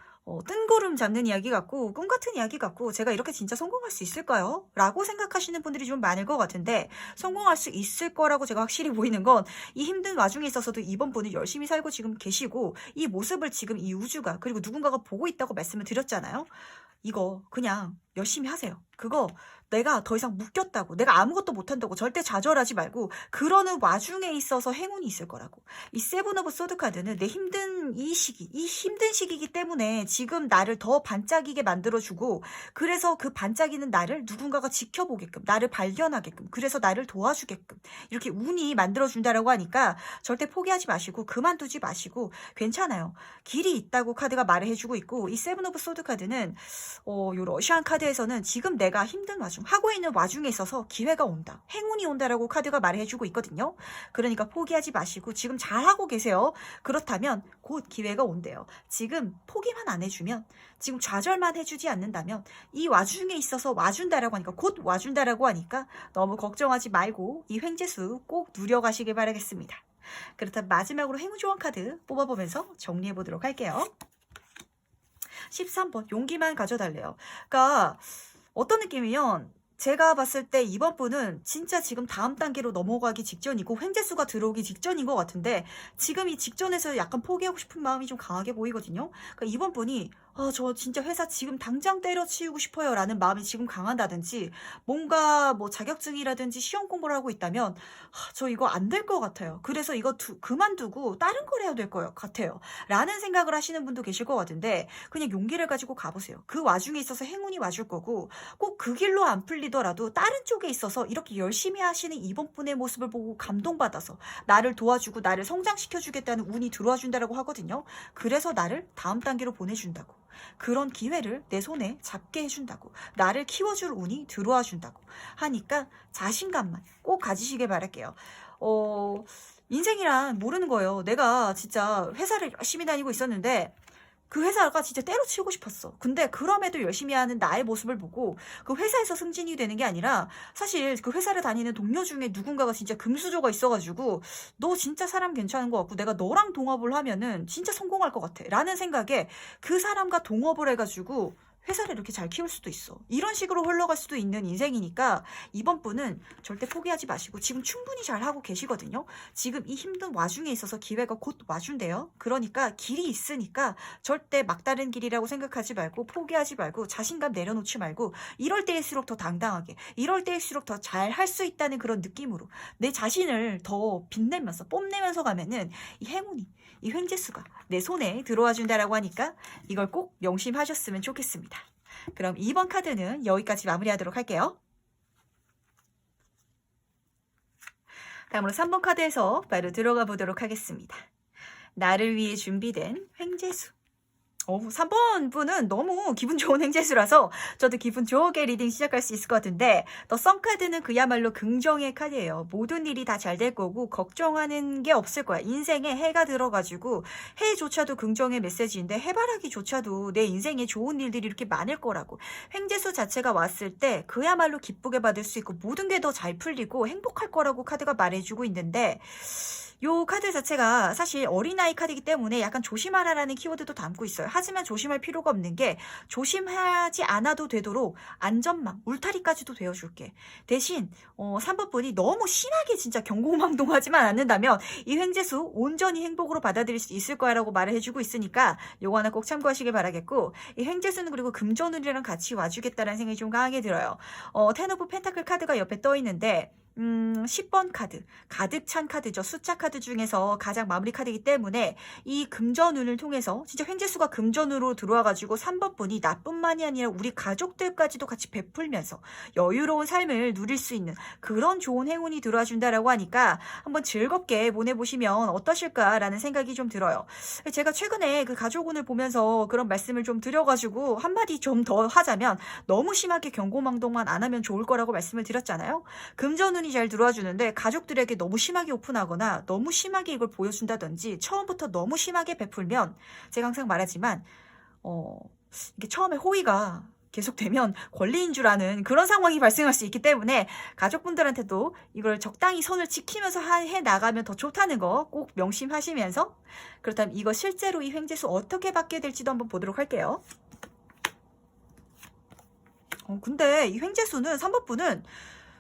뜬구름 잡는 이야기 같고 꿈 같은 이야기 같고 제가 이렇게 진짜 성공할 수 있을까요? 라고 생각하시는 분들이 좀 많을 것 같은데 성공할 수 있을 거라고 제가 확실히 보이는 건 이 힘든 와중에 있어서도 이번 분은 열심히 살고 지금 계시고 이 모습을 지금 이 우주가 그리고 누군가가 보고 있다고 말씀을 드렸잖아요. 이거 그냥 열심히 하세요. 그거 내가 더 이상 묶였다고 내가 아무것도 못한다고 절대 좌절하지 말고 그러는 와중에 있어서 행운이 있을 거라고. 이 세븐 오브 소드 카드는 내 힘든 이 힘든 시기이기 때문에 지금 나를 더 반짝이게 만들어주고 그래서 그 반짝이는 나를 누군가가 지켜보게끔 나를 발견하게끔 그래서 나를 도와주게끔 이렇게 운이 만들어준다라고 하니까 절대 포기하지 마시고 그만두지 마시고 괜찮아요. 길이 있다고 카드가 말을 해주고 있고 이 세븐 오브 소드 카드는 요 러시안 카드에서는 지금 내가 힘든 와중 하고 있는 와중에 있어서 기회가 온다. 행운이 온다라고 카드가 말해주고 있거든요. 그러니까 포기하지 마시고 지금 잘하고 계세요. 그렇다면 곧 기회가 온대요. 지금 포기만 안 해주면 지금 좌절만 해주지 않는다면 이 와중에 있어서 와준다라고 하니까 곧 와준다라고 하니까 너무 걱정하지 말고 이 횡재수 꼭 누려가시길 바라겠습니다. 그렇다면 마지막으로 행운 조언 카드 뽑아보면서 정리해 보도록 할게요. 13번 용기만 가져달래요. 그러니까 어떤 느낌이면 제가 봤을 때 이번 분은 진짜 지금 다음 단계로 넘어가기 직전이고 횡재수가 들어오기 직전인 것 같은데 지금 이 직전에서 약간 포기하고 싶은 마음이 좀 강하게 보이거든요. 그러니까 이번 분이 저 진짜 회사 지금 당장 때려치우고 싶어요 라는 마음이 지금 강한다든지 뭔가 뭐 자격증이라든지 시험 공부를 하고 있다면 저 이거 안 될 것 같아요. 그래서 이거 그만두고 다른 걸 해야 될 것 같아요 라는 생각을 하시는 분도 계실 것 같은데 그냥 용기를 가지고 가보세요. 그 와중에 있어서 행운이 와줄 거고 꼭 그 길로 안 풀리더라도 다른 쪽에 있어서 이렇게 열심히 하시는 이번 분의 모습을 보고 감동받아서 나를 도와주고 나를 성장시켜주겠다는 운이 들어와 준다고 하거든요. 그래서 나를 다음 단계로 보내준다고. 그런 기회를 내 손에 잡게 해준다고 나를 키워줄 운이 들어와 준다고 하니까 자신감만 꼭 가지시길 바랄게요. 인생이란 모르는 거예요. 내가 진짜 회사를 열심히 다니고 있었는데 그 회사가 진짜 때려치우고 싶었어. 근데 그럼에도 열심히 하는 나의 모습을 보고 그 회사에서 승진이 되는 게 아니라 사실 그 회사를 다니는 동료 중에 누군가가 진짜 금수저가 있어가지고 너 진짜 사람 괜찮은 것 같고 내가 너랑 동업을 하면은 진짜 성공할 것 같아 라는 생각에 그 사람과 동업을 해가지고 회사를 이렇게 잘 키울 수도 있어. 이런 식으로 흘러갈 수도 있는 인생이니까 이번 분은 절대 포기하지 마시고 지금 충분히 잘하고 계시거든요. 지금 이 힘든 와중에 있어서 기회가 곧 와준대요. 그러니까 길이 있으니까 절대 막다른 길이라고 생각하지 말고 포기하지 말고 자신감 내려놓지 말고 이럴 때일수록 더 당당하게 이럴 때일수록 더 잘 할 수 있다는 그런 느낌으로 내 자신을 더 빛내면서 뽐내면서 가면은 이 행운이 이 횡재수가 내 손에 들어와 준다라고 하니까 이걸 꼭 명심하셨으면 좋겠습니다. 그럼 2번 카드는 여기까지 마무리하도록 할게요. 다음으로 3번 카드에서 바로 들어가 보도록 하겠습니다. 나를 위해 준비된 횡재수. 3번 분은 너무 기분 좋은 횡재수라서 저도 기분 좋게 리딩 시작할 수 있을 것 같은데 더 썬카드는 그야말로 긍정의 카드예요. 모든 일이 다 잘 될 거고 걱정하는 게 없을 거야. 인생에 해가 들어가지고 해조차도 긍정의 메시지인데 해바라기조차도 내 인생에 좋은 일들이 이렇게 많을 거라고. 횡재수 자체가 왔을 때 그야말로 기쁘게 받을 수 있고 모든 게 더 잘 풀리고 행복할 거라고 카드가 말해주고 있는데 요 카드 자체가 사실 어린아이 카드이기 때문에 약간 조심하라라는 키워드도 담고 있어요. 하지만 조심할 필요가 없는 게 조심하지 않아도 되도록 안전망, 울타리까지도 되어줄게. 대신 3번 분이 너무 심하게 진짜 경고망동하지만 않는다면 이 횡재수 온전히 행복으로 받아들일 수 있을 거야 라고 말을 해주고 있으니까 요거 하나 꼭 참고하시길 바라겠고 이 횡재수는 그리고 금전운이랑 같이 와주겠다라는 생각이 좀 강하게 들어요. 텐 오브 펜타클 카드가 옆에 떠 있는데 10번 카드, 가득 찬 카드죠. 숫자 카드 중에서 가장 마무리 카드이기 때문에 이 금전운을 통해서 진짜 횡재수가 금전으로 들어와가지고 3번 분이 나뿐만이 아니라 우리 가족들까지도 같이 베풀면서 여유로운 삶을 누릴 수 있는 그런 좋은 행운이 들어와 준다라고 하니까 한번 즐겁게 보내보시면 어떠실까라는 생각이 좀 들어요. 제가 최근에 그 가족운을 보면서 그런 말씀을 좀 드려가지고 한마디 좀 더 하자면 너무 심하게 경고망동만 안 하면 좋을 거라고 말씀을 드렸잖아요. 금전운이 잘 들어와 주는데 가족들에게 너무 심하게 오픈하거나 너무 심하게 이걸 보여준다든지 처음부터 너무 심하게 베풀면 제가 항상 말하지만 이게 처음에 호의가 계속되면 권리인 줄 아는 그런 상황이 발생할 수 있기 때문에 가족분들한테도 이걸 적당히 선을 지키면서 해 나가면 더 좋다는 거 꼭 명심하시면서, 그렇다면 이거 실제로 이 횡재수 어떻게 받게 될지도 한번 보도록 할게요. 근데 이 횡재수는 3번 분은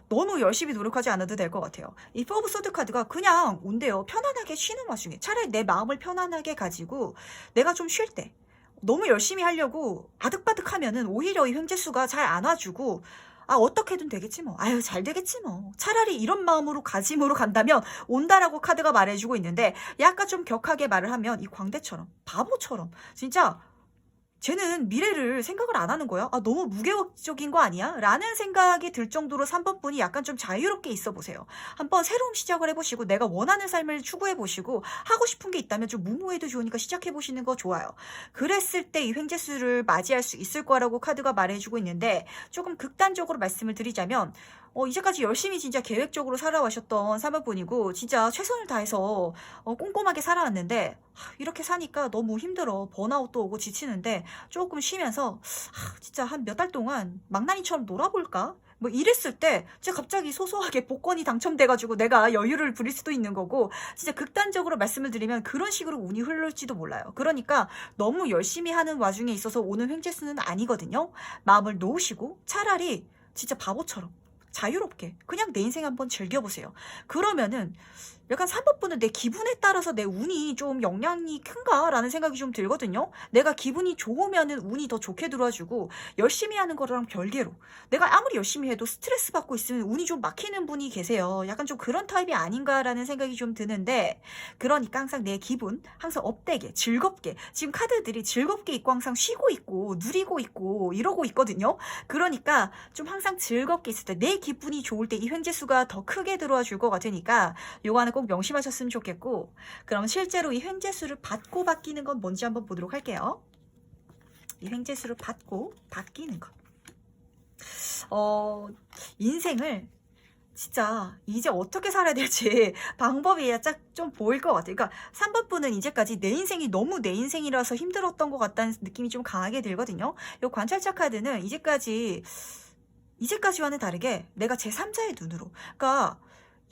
너무 열심히 노력하지 않아도 될 것 같아요. 이 포브 소드 카드가 그냥 온대요. 편안하게 쉬는 와중에 차라리 내 마음을 편안하게 가지고 내가 좀 쉴 때 너무 열심히 하려고 아득바득 하면은 오히려 이 횡재수가 잘 안 와주고, 아 어떻게든 되겠지 뭐, 아유 잘 되겠지 뭐, 차라리 이런 마음으로 가짐으로 간다면 온다라고 카드가 말해주고 있는데, 약간 좀 격하게 말을 하면 이 광대처럼 바보처럼 진짜 쟤는 미래를 생각을 안 하는 거야? 아, 너무 무계획적인 거 아니야? 라는 생각이 들 정도로 3번 분이 약간 좀 자유롭게 있어 보세요. 한번 새로운 시작을 해보시고 내가 원하는 삶을 추구해보시고 하고 싶은 게 있다면 좀 무모해도 좋으니까 시작해보시는 거 좋아요. 그랬을 때 이 횡재수를 맞이할 수 있을 거라고 카드가 말해주고 있는데, 조금 극단적으로 말씀을 드리자면 이제까지 열심히 진짜 계획적으로 살아와셨던 3번 분이고 진짜 최선을 다해서 꼼꼼하게 살아왔는데, 이렇게 사니까 너무 힘들어. 번아웃도 오고 지치는데 조금 쉬면서 진짜 한 몇 달 동안 망나니처럼 놀아볼까? 뭐 이랬을 때 진짜 갑자기 소소하게 복권이 당첨돼가지고 내가 여유를 부릴 수도 있는 거고, 진짜 극단적으로 말씀을 드리면 그런 식으로 운이 흐를지도 몰라요. 그러니까 너무 열심히 하는 와중에 있어서 오는 횡재수는 아니거든요. 마음을 놓으시고 차라리 진짜 바보처럼 자유롭게 그냥 내 인생 한번 즐겨보세요. 그러면은 약간 3번 분은 내 기분에 따라서 내 운이 좀 영향이 큰가? 라는 생각이 좀 들거든요. 내가 기분이 좋으면은 운이 더 좋게 들어와주고, 열심히 하는 거랑 별개로 내가 아무리 열심히 해도 스트레스 받고 있으면 운이 좀 막히는 분이 계세요. 약간 좀 그런 타입이 아닌가라는 생각이 좀 드는데, 그러니까 항상 내 기분 항상 업되게 즐겁게, 지금 카드들이 즐겁게 있고 항상 쉬고 있고 누리고 있고 이러고 있거든요. 그러니까 좀 항상 즐겁게 있을 때, 내 기분이 좋을 때 이 횡재수가 더 크게 들어와 줄 것 같으니까 요거 하나 꼭 명심하셨으면 좋겠고, 그럼 실제로 이 횡재수를 받고 바뀌는 건 뭔지 한번 보도록 할게요. 이 횡재수를 받고 바뀌는 것. 인생을 진짜 이제 어떻게 살아야 될지 방법이 딱 좀 보일 것 같아요. 그러니까 3번 분은 이제까지 내 인생이 너무 내 인생이라서 힘들었던 것 같다는 느낌이 좀 강하게 들거든요. 이 관찰자 카드는 이제까지와는 다르게 내가 제3자의 눈으로, 그러니까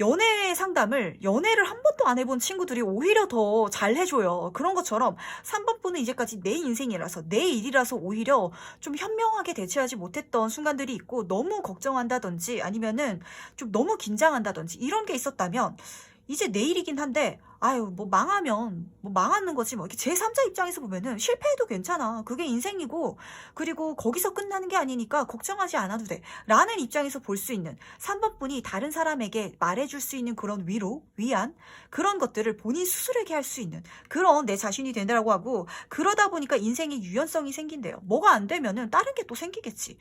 연애 상담을, 연애를 한 번도 안 해본 친구들이 오히려 더 잘 해줘요. 그런 것처럼 3번 분은 이제까지 내 인생이라서, 내 일이라서 오히려 좀 현명하게 대처하지 못했던 순간들이 있고, 너무 걱정한다든지 아니면은 좀 너무 긴장한다든지 이런 게 있었다면, 이제 내 일이긴 한데 아유 뭐 망하면 뭐 망하는 거지 뭐, 이렇게 제3자 입장에서 보면은 실패해도 괜찮아, 그게 인생이고, 그리고 거기서 끝나는 게 아니니까 걱정하지 않아도 돼 라는 입장에서 볼 수 있는 3번 분이 다른 사람에게 말해줄 수 있는 그런 위로, 위안, 그런 것들을 본인 스스로에게 할 수 있는 그런 내 자신이 된다라고 하고, 그러다 보니까 인생에 유연성이 생긴대요. 뭐가 안 되면은 다른 게 또 생기겠지.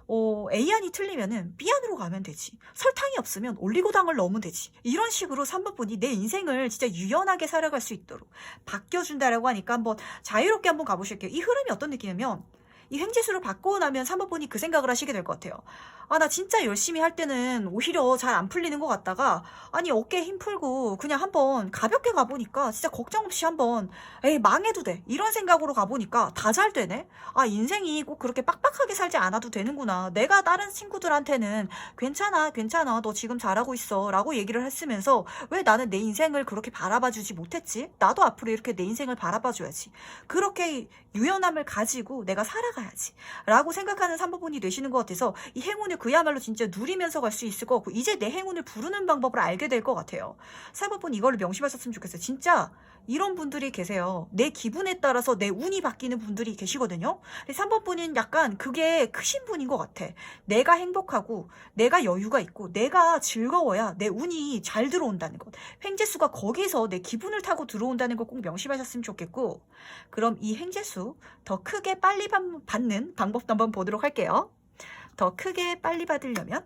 A안이 틀리면은 B안으로 가면 되지. 설탕이 없으면 올리고당을 넣으면 되지. 이런 식으로 3번 분이 내 인생을 진짜 유연하게 살아갈 수 있도록 바뀌어준다라고 하니까 한번 자유롭게 한번 가보실게요. 이 흐름이 어떤 느낌이냐면, 이 횡재수를 받고 나면 3번 분이 그 생각을 하시게 될 것 같아요. 아, 나 진짜 열심히 할 때는 오히려 잘 안 풀리는 것 같다가, 아니 어깨에 힘 풀고 그냥 한번 가볍게 가보니까 진짜 걱정 없이 한번 에이 망해도 돼 이런 생각으로 가보니까 다 잘 되네. 아, 인생이 꼭 그렇게 빡빡하게 살지 않아도 되는구나. 내가 다른 친구들한테는 괜찮아 괜찮아 너 지금 잘하고 있어 라고 얘기를 했으면서, 왜 나는 내 인생을 그렇게 바라봐주지 못했지? 나도 앞으로 이렇게 내 인생을 바라봐줘야지, 그렇게 유연함을 가지고 내가 살아가야지 라고 생각하는 3번 분이 되시는 것 같아서, 이 행운을 그야말로 진짜 누리면서 갈 수 있을 것 같고, 이제 내 행운을 부르는 방법을 알게 될 것 같아요. 3번 분 이거를 명심하셨으면 좋겠어요. 진짜 이런 분들이 계세요. 내 기분에 따라서 내 운이 바뀌는 분들이 계시거든요. 3번 분은 약간 그게 크신 분인 것 같아. 내가 행복하고 내가 여유가 있고 내가 즐거워야 내 운이 잘 들어온다는 것, 횡재수가 거기서 내 기분을 타고 들어온다는 걸 꼭 명심하셨으면 좋겠고, 그럼 이 횡재수 더 크게 빨리 받는 방법도 한번 보도록 할게요. 더 크게 빨리 받으려면,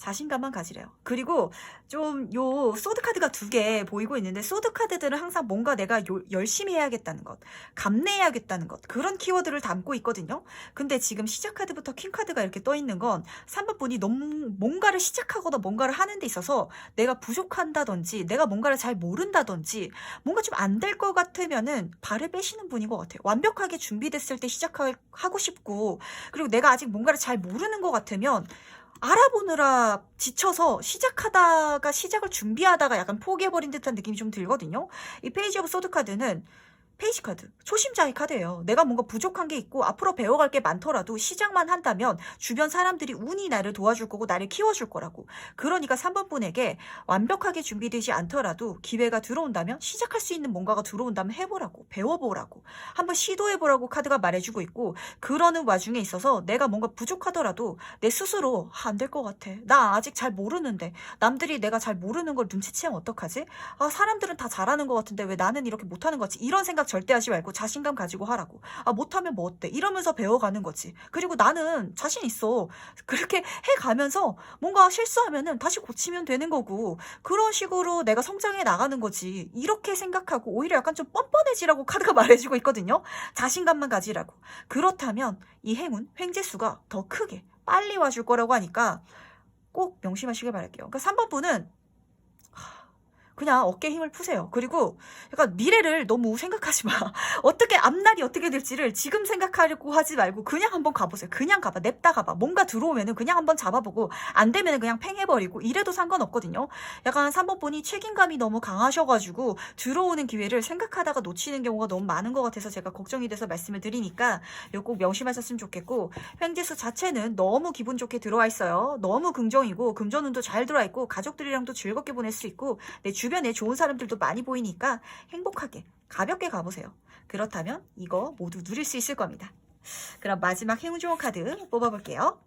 자신감만 가지래요. 그리고 좀 요 소드 카드가 2개 보이고 있는데, 소드 카드들은 항상 뭔가 내가 열심히 해야겠다는 것, 감내해야겠다는 것, 그런 키워드를 담고 있거든요. 근데 지금 시작 카드부터 퀸 카드가 이렇게 떠 있는 건 3번 분이 너무 뭔가를 시작하거나 뭔가를 하는 데 있어서 내가 부족한다든지 내가 뭔가를 잘 모른다든지 뭔가 좀 안 될 것 같으면은 발을 빼시는 분인 것 같아요. 완벽하게 준비됐을 때 시작하고 싶고, 그리고 내가 아직 뭔가를 잘 모르는 것 같으면 알아보느라 지쳐서 시작을 준비하다가 약간 포기해버린 듯한 느낌이 좀 들거든요. 이 페이지 오브 소드 카드는 페이지 카드, 초심자의 카드예요. 내가 뭔가 부족한 게 있고 앞으로 배워갈 게 많더라도 시작만 한다면 주변 사람들이 운이 나를 도와줄 거고 나를 키워줄 거라고. 그러니까 3번 분에게 완벽하게 준비되지 않더라도 기회가 들어온다면, 시작할 수 있는 뭔가가 들어온다면 해보라고, 배워보라고, 한번 시도해보라고 카드가 말해주고 있고, 그러는 와중에 있어서 내가 뭔가 부족하더라도 내 스스로 안 될 것 같아, 나 아직 잘 모르는데, 남들이 내가 잘 모르는 걸 눈치채면 어떡하지? 아, 사람들은 다 잘하는 것 같은데 왜 나는 이렇게 못하는 거지? 이런 생각 절대 하지 말고 자신감 가지고 하라고. 아, 못하면 뭐 어때? 이러면서 배워가는 거지. 그리고 나는 자신 있어. 그렇게 해가면서 뭔가 실수하면은 다시 고치면 되는 거고, 그런 식으로 내가 성장해 나가는 거지. 이렇게 생각하고 오히려 약간 좀 뻔뻔해지라고 카드가 말해주고 있거든요. 자신감만 가지라고. 그렇다면 이 행운, 횡재수가 더 크게 빨리 와줄 거라고 하니까 꼭 명심하시길 바랄게요. 그러니까 3번 분은 그냥 어깨에 힘을 푸세요. 그리고 약간 미래를 너무 생각하지 마. 어떻게, 앞날이 어떻게 될지를 지금 생각하려고 하지 말고 그냥 한번 가보세요. 그냥 가봐. 냅다 가봐. 뭔가 들어오면은 그냥 한번 잡아보고, 안 되면은 그냥 팽해버리고, 이래도 상관없거든요. 약간 3번 분이 책임감이 너무 강하셔가지고 들어오는 기회를 생각하다가 놓치는 경우가 너무 많은 것 같아서 제가 걱정이 돼서 말씀을 드리니까 이거 꼭 명심하셨으면 좋겠고, 횡재수 자체는 너무 기분 좋게 들어와 있어요. 너무 긍정이고 금전운도 잘 들어와 있고 가족들이랑도 즐겁게 보낼 수 있고, 내 주변에 좋은 사람들도 많이 보이니까 행복하게 가볍게 가보세요. 그렇다면 이거 모두 누릴 수 있을 겁니다. 그럼 마지막 행운 좋은 카드 뽑아볼게요.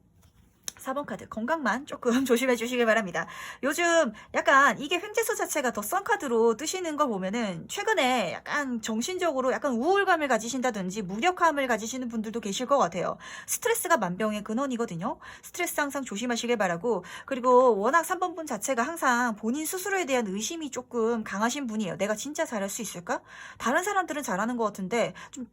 4번 카드, 건강만 조금 조심해 주시길 바랍니다. 요즘 약간 이게 횡재수 자체가 더 썬 카드로 뜨시는 거 보면은 최근에 약간 정신적으로 약간 우울감을 가지신다든지 무력감을 가지시는 분들도 계실 것 같아요. 스트레스가 만병의 근원이거든요. 스트레스 항상 조심하시길 바라고, 그리고 워낙 3번 분 자체가 항상 본인 스스로에 대한 의심이 조금 강하신 분이에요. 내가 진짜 잘할 수 있을까? 다른 사람들은 잘하는 것 같은데 좀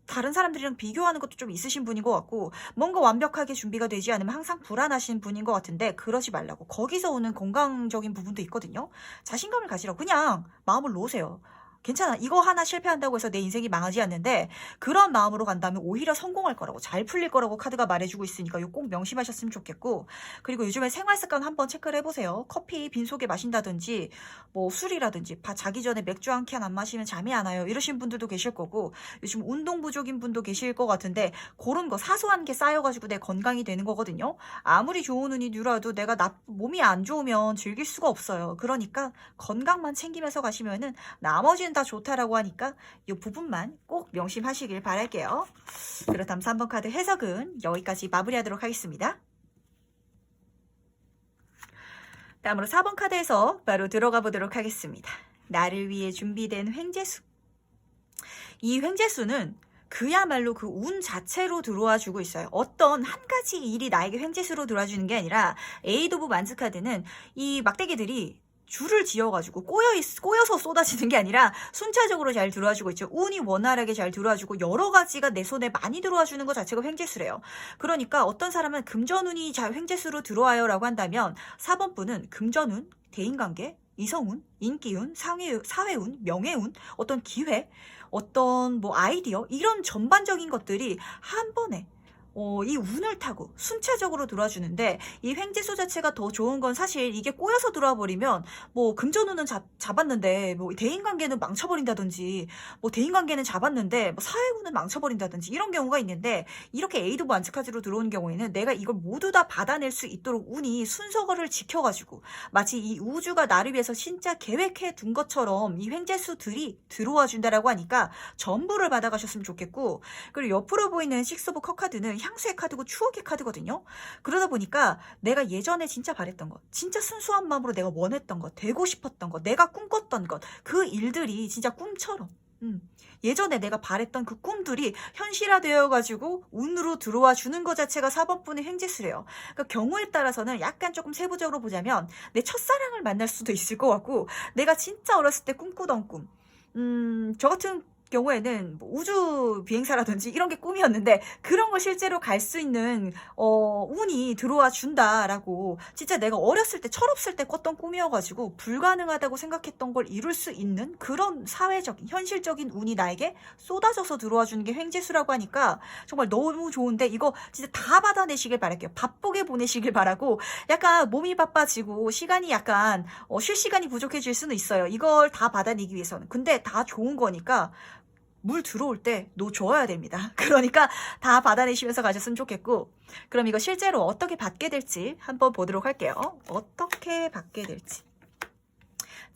다른 사람들이랑 비교하는 것도 좀 있으신 분인 것 같고, 뭔가 완벽하게 준비가 되지 않으면 항상 불안하신 분인 것 같은데 그러지 말라고. 거기서 오는 건강적인 부분도 있거든요. 자신감을 가지라고. 그냥 마음을 놓으세요. 괜찮아. 이거 하나 실패한다고 해서 내 인생이 망하지 않는데, 그런 마음으로 간다면 오히려 성공할 거라고, 잘 풀릴 거라고 카드가 말해주고 있으니까 이거 꼭 명심하셨으면 좋겠고, 그리고 요즘에 생활 습관 한번 체크를 해보세요. 커피 빈속에 마신다든지 뭐 술이라든지, 자기 전에 맥주 한 캔 안 마시면 잠이 안 와요, 이러신 분들도 계실 거고, 요즘 운동 부족인 분도 계실 것 같은데 그런 거 사소한 게 쌓여가지고 내 건강이 되는 거거든요. 아무리 좋은 운이 들어와도 내가 몸이 안 좋으면 즐길 수가 없어요. 그러니까 건강만 챙기면서 가시면은 나머지는 다 좋다라고 하니까 이 부분만 꼭 명심하시길 바랄게요. 그렇다면 3번 카드 해석은 여기까지 마무리하도록 하겠습니다. 다음으로 4번 카드에서 바로 들어가 보도록 하겠습니다. 나를 위해 준비된 횡재수. 이 횡재수는 그야말로 그 운 자체로 들어와 주고 있어요. 어떤 한 가지 일이 나에게 횡재수로 들어와 주는 게 아니라, 에이드 오브 만스 카드는 이 막대기들이 줄을 지어가지고 꼬여서 쏟아지는 게 아니라 순차적으로 잘 들어와주고 있죠. 운이 원활하게 잘 들어와주고 여러 가지가 내 손에 많이 들어와주는 것 자체가 횡재수래요. 그러니까 어떤 사람은 금전운이 잘 횡재수로 들어와요 라고 한다면, 4번 분은 금전운, 대인관계, 이성운, 인기운, 사회운, 명예운, 어떤 기회, 어떤 뭐 아이디어, 이런 전반적인 것들이 한 번에 이 운을 타고 순차적으로 들어와주는데, 이 횡재수 자체가 더 좋은 건 사실 이게 꼬여서 들어와 버리면 뭐 금전운은 잡았는데 뭐 대인관계는 망쳐버린다든지, 뭐 대인관계는 잡았는데 뭐 사회운은 망쳐버린다든지, 이런 경우가 있는데, 이렇게 에이드 오브 만스 카드로 들어오는 경우에는 내가 이걸 모두 다 받아낼 수 있도록 운이 순서를 지켜가지고 마치 이 우주가 나를 위해서 진짜 계획해 둔 것처럼 이 횡재수들이 들어와 준다라고 하니까 전부를 받아가셨으면 좋겠고, 그리고 옆으로 보이는 식스 오브 컵 카드는 향수의 카드고 추억의 카드거든요. 그러다 보니까 내가 예전에 진짜 바랬던 것, 진짜 순수한 마음으로 내가 원했던 것, 되고 싶었던 것, 내가 꿈꿨던 것, 그 일들이 진짜 꿈처럼 예전에 내가 바랬던 그 꿈들이 현실화되어가지고 운으로 들어와 주는 것 자체가 4번분의 횡재수래요. 그러니까 경우에 따라서는 약간 조금 세부적으로 보자면 내 첫사랑을 만날 수도 있을 것 같고, 내가 진짜 어렸을 때 꿈꾸던 꿈. 저 같은 경우에는 뭐 우주 비행사라든지 이런 게 꿈이었는데, 그런 걸 실제로 갈 수 있는 운이 들어와 준다라고, 진짜 내가 어렸을 때 철없을 때 꿨던 꿈이어가지고 불가능하다고 생각했던 걸 이룰 수 있는 그런 사회적인 현실적인 운이 나에게 쏟아져서 들어와 주는 게 횡재수라고 하니까 정말 너무 좋은데, 이거 진짜 다 받아내시길 바랄게요. 바쁘게 보내시길 바라고. 약간 몸이 바빠지고 시간이 약간 쉴 시간이 부족해질 수는 있어요. 이걸 다 받아내기 위해서는. 근데 다 좋은 거니까 물 들어올 때 놓줘야 됩니다. 그러니까 다 받아내시면서 가셨으면 좋겠고, 그럼 이거 실제로 어떻게 받게 될지 한번 보도록 할게요. 어떻게 받게 될지.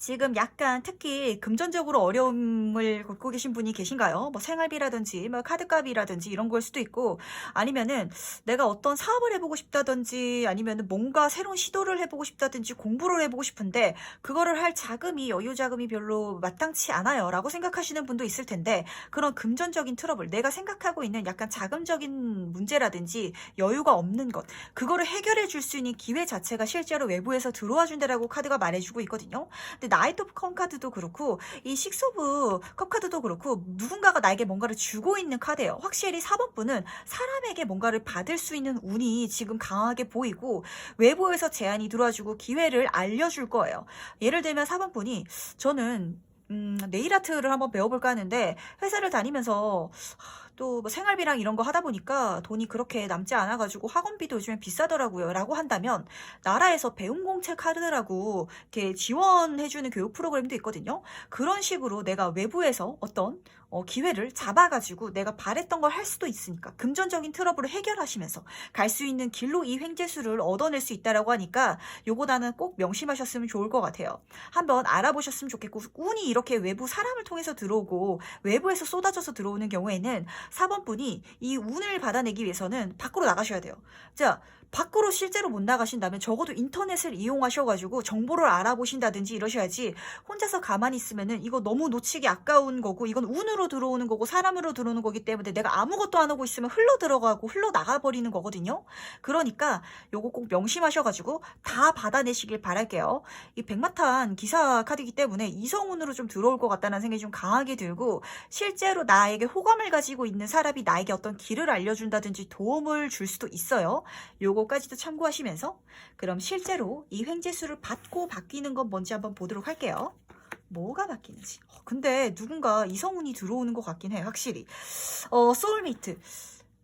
지금 약간 특히 금전적으로 어려움을 겪고 계신 분이 계신가요? 뭐 생활비라든지 뭐 카드값이라든지 이런 걸 수도 있고, 아니면은 내가 어떤 사업을 해보고 싶다든지, 아니면은 뭔가 새로운 시도를 해보고 싶다든지 공부를 해보고 싶은데 그거를 할 자금이, 여유 자금이 별로 마땅치 않아요 라고 생각하시는 분도 있을 텐데, 그런 금전적인 트러블, 내가 생각하고 있는 약간 자금적인 문제라든지 여유가 없는 것, 그거를 해결해 줄 수 있는 기회 자체가 실제로 외부에서 들어와 준다라고 카드가 말해주고 있거든요. 근데 나이트 오브 컵 카드도 그렇고 이 식스 오브 컵 카드도 그렇고, 누군가가 나에게 뭔가를 주고 있는 카드예요. 확실히 4번분은 사람에게 뭔가를 받을 수 있는 운이 지금 강하게 보이고, 외부에서 제안이 들어와주고 기회를 알려줄 거예요. 예를 들면 4번분이, 저는 네일 아트를 한번 배워볼까 하는데 회사를 다니면서 또 뭐 생활비랑 이런 거 하다 보니까 돈이 그렇게 남지 않아가지고 학원비도 요즘에 비싸더라고요 라고 한다면, 나라에서 배움공채 카드라고 이렇게 지원해주는 교육 프로그램도 있거든요. 그런 식으로 내가 외부에서 어떤 기회를 잡아가지고 내가 바랬던 걸 할 수도 있으니까, 금전적인 트러블을 해결하시면서 갈 수 있는 길로 이 횡재수를 얻어낼 수 있다라고 하니까, 요거다는 꼭 명심하셨으면 좋을 것 같아요. 한번 알아보셨으면 좋겠고, 운이 이렇게 외부 사람을 통해서 들어오고 외부에서 쏟아져서 들어오는 경우에는 4번분이 이 운을 받아내기 위해서는 밖으로 나가셔야 돼요. 자, 밖으로 실제로 못 나가신다면 적어도 인터넷을 이용하셔가지고 정보를 알아보신다든지 이러셔야지, 혼자서 가만히 있으면은 이거 너무 놓치기 아까운 거고, 이건 운으로 들어오는 거고 사람으로 들어오는 거기 때문에 내가 아무것도 안 하고 있으면 흘러 들어가고 흘러 나가버리는 거거든요. 그러니까 요거 꼭 명심하셔가지고 다 받아내시길 바랄게요. 이 백마탄 기사 카드이기 때문에 이성운으로 좀 들어올 것 같다는 생각이 좀 강하게 들고, 실제로 나에게 호감을 가지고 있는 사람이 나에게 어떤 길을 알려준다든지 도움을 줄 수도 있어요. 요거까지도 참고하시면서, 그럼 실제로 이 횡재수를 받고 바뀌는 건 뭔지 한번 보도록 할게요. 뭐가 바뀌는지. 근데 누군가 이성운이 들어오는 것 같긴 해, 확실히. 소울메이트.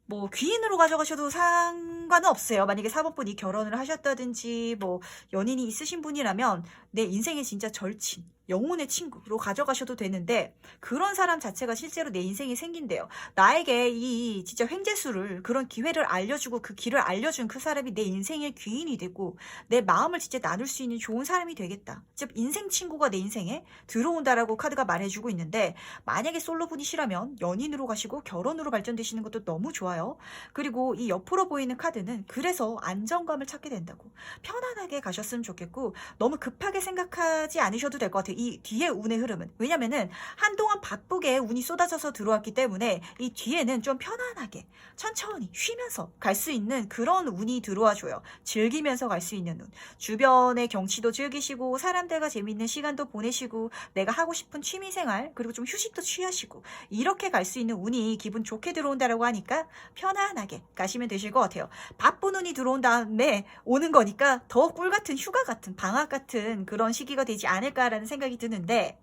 뭐 귀인으로 가져가셔도 상관은 없어요. 만약에 4번분이 결혼을 하셨다든지 뭐 연인이 있으신 분이라면 내 인생의 진짜 절친, 영혼의 친구로 가져가셔도 되는데, 그런 사람 자체가 실제로 내 인생이 생긴대요. 나에게 이 진짜 횡재수를, 그런 기회를 알려주고 그 길을 알려준 그 사람이 내 인생의 귀인이 되고 내 마음을 진짜 나눌 수 있는 좋은 사람이 되겠다, 즉 인생 친구가 내 인생에 들어온다라고 카드가 말해주고 있는데, 만약에 솔로분이시라면 연인으로 가시고 결혼으로 발전되시는 것도 너무 좋아요. 그리고 이 옆으로 보이는 카드는 그래서 안정감을 찾게 된다고, 편안하게 가셨으면 좋겠고, 너무 급하게 생각하지 않으셔도 될 것 같아요. 이 뒤에 운의 흐름은, 왜냐면은 한동안 바쁘게 운이 쏟아져서 들어왔기 때문에 이 뒤에는 좀 편안하게 천천히 쉬면서 갈 수 있는 그런 운이 들어와줘요. 즐기면서 갈 수 있는 운, 주변의 경치도 즐기시고 사람들과 재미있는 시간도 보내시고 내가 하고 싶은 취미생활, 그리고 좀 휴식도 취하시고, 이렇게 갈 수 있는 운이 기분 좋게 들어온다라고 하니까 편안하게 가시면 되실 것 같아요. 바쁜 운이 들어온 다음에 오는 거니까 더 꿀같은 휴가 같은 방학 같은 그런 시기가 되지 않을까라는 생각이 드는데,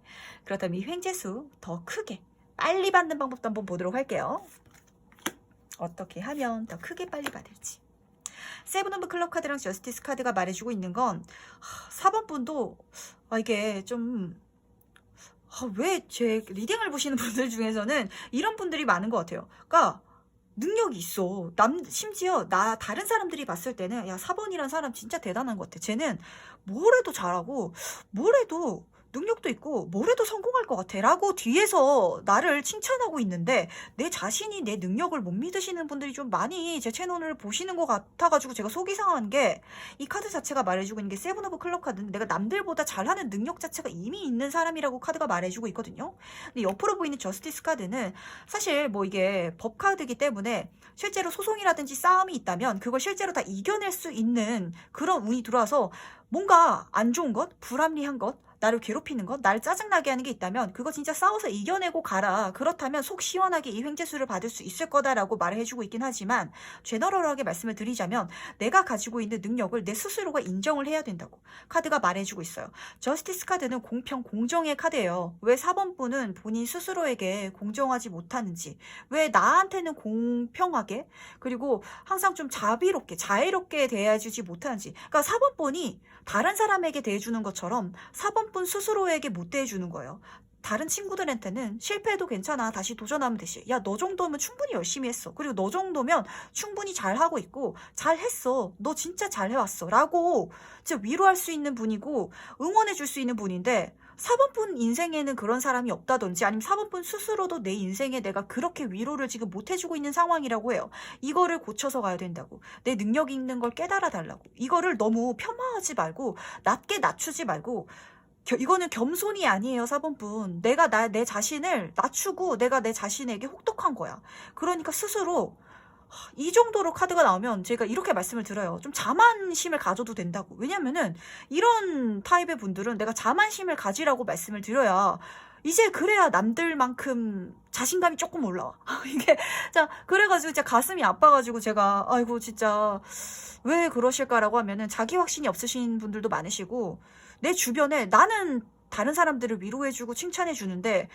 그렇다면 이 횡재수 더 크게 빨리 받는 방법도 한번 보도록 할게요. 어떻게 하면 더 크게 빨리 받을지. 세븐 오브 클럽 카드랑 저스티스 카드가 말해주고 있는 건, 4번분도 이게 좀 왜 제 리딩을 보시는 분들 중에서는 이런 분들이 많은 것 같아요. 그러니까 능력이 있어. 심지어 다른 사람들이 봤을 때는, 야, 4번이란 사람 진짜 대단한 것 같아. 쟤는 뭘 해도 잘하고 뭘 해도 능력도 있고 뭘 해도 성공할 것 같아 라고 뒤에서 나를 칭찬하고 있는데 내 자신이 내 능력을 못 믿으시는 분들이 좀 많이 제 채널을 보시는 것 같아가지고 제가 속이 상한 게, 이 카드 자체가 말해주고 있는 게 세븐 오브 클럽 카드는 내가 남들보다 잘하는 능력 자체가 이미 있는 사람이라고 카드가 말해주고 있거든요. 근데 옆으로 보이는 저스티스 카드는 사실 뭐 이게 법 카드이기 때문에 실제로 소송이라든지 싸움이 있다면 그걸 실제로 다 이겨낼 수 있는 그런 운이 들어와서 뭔가 안 좋은 것, 불합리한 것, 나를 괴롭히는 것, 나를 짜증나게 하는 게 있다면 그거 진짜 싸워서 이겨내고 가라. 그렇다면 속 시원하게 이 횡재수를 받을 수 있을 거다라고 말을 해주고 있긴 하지만, 제너럴하게 말씀을 드리자면 내가 가지고 있는 능력을 내 스스로가 인정을 해야 된다고 카드가 말해주고 있어요. 저스티스 카드는 공평, 공정의 카드예요. 왜 4번 분은 본인 스스로에게 공정하지 못하는지, 왜 나한테는 공평하게 그리고 항상 좀 자비롭게 자애롭게 대해주지 못하는지. 그러니까 4번 분이 다른 사람에게 대해주는 것처럼 4번 분 스스로에게 못 대해주는 거예요. 다른 친구들한테는 실패해도 괜찮아, 다시 도전하면 되지, 야 너 정도면 충분히 열심히 했어, 그리고 너 정도면 충분히 잘하고 있고 잘했어, 너 진짜 잘해왔어 라고 진짜 위로할 수 있는 분이고 응원해 줄 수 있는 분인데, 4번 분 인생에는 그런 사람이 없다든지 아니면 4번 분 스스로도 내 인생에 내가 그렇게 위로를 지금 못 해주고 있는 상황이라고 해요. 이거를 고쳐서 가야 된다고, 내 능력 있는 걸 깨달아 달라고. 이거를 너무 폄하하지 말고 낮게 낮추지 말고, 이거는 겸손이 아니에요, 4번 분. 내가 내 자신을 낮추고 내가 내 자신에게 혹독한 거야. 그러니까 스스로 이 정도로 카드가 나오면 제가 이렇게 말씀을 드려요. 좀 자만심을 가져도 된다고. 왜냐면은 이런 타입의 분들은 내가 자만심을 가지라고 말씀을 드려야 이제 그래야 남들만큼 자신감이 조금 올라와. 이게 자 그래가지고 진짜 가슴이 아파가지고 제가 아이고 진짜 왜 그러실까라고 하면은 자기 확신이 없으신 분들도 많으시고, 내 주변에 나는 다른 사람들을 위로해주고 칭찬해주는데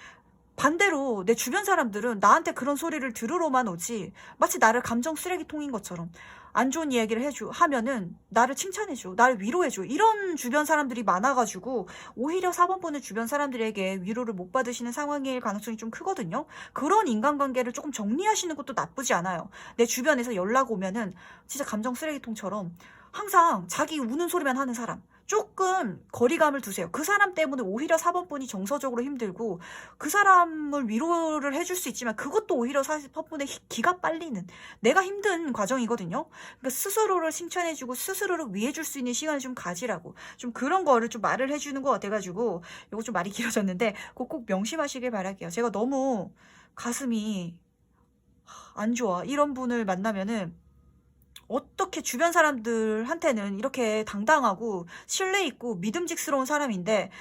반대로 내 주변 사람들은 나한테 그런 소리를 들으러만 오지, 마치 나를 감정 쓰레기통인 것처럼 안 좋은 이야기를 하면은 나를 칭찬해줘, 나를 위로해줘, 이런 주변 사람들이 많아가지고 오히려 4번 분은 주변 사람들에게 위로를 못 받으시는 상황일 가능성이 좀 크거든요. 그런 인간관계를 조금 정리하시는 것도 나쁘지 않아요. 내 주변에서 연락 오면은 진짜 감정 쓰레기통처럼 항상 자기 우는 소리만 하는 사람, 조금 거리감을 두세요. 그 사람 때문에 오히려 4번 분이 정서적으로 힘들고 그 사람을 위로를 해줄 수 있지만 그것도 오히려 4번 분의 기가 빨리는 내가 힘든 과정이거든요. 그러니까 스스로를 칭찬해주고 스스로를 위해줄 수 있는 시간을 좀 가지라고, 좀 그런 거를 좀 말을 해주는 것 같아가지고 이거 좀 말이 길어졌는데 꼭 명심하시길 바랄게요. 제가 너무 가슴이 안 좋아. 이런 분을 만나면은 어떻게 주변 사람들한테는 이렇게 당당하고 신뢰 있고 믿음직스러운 사람인데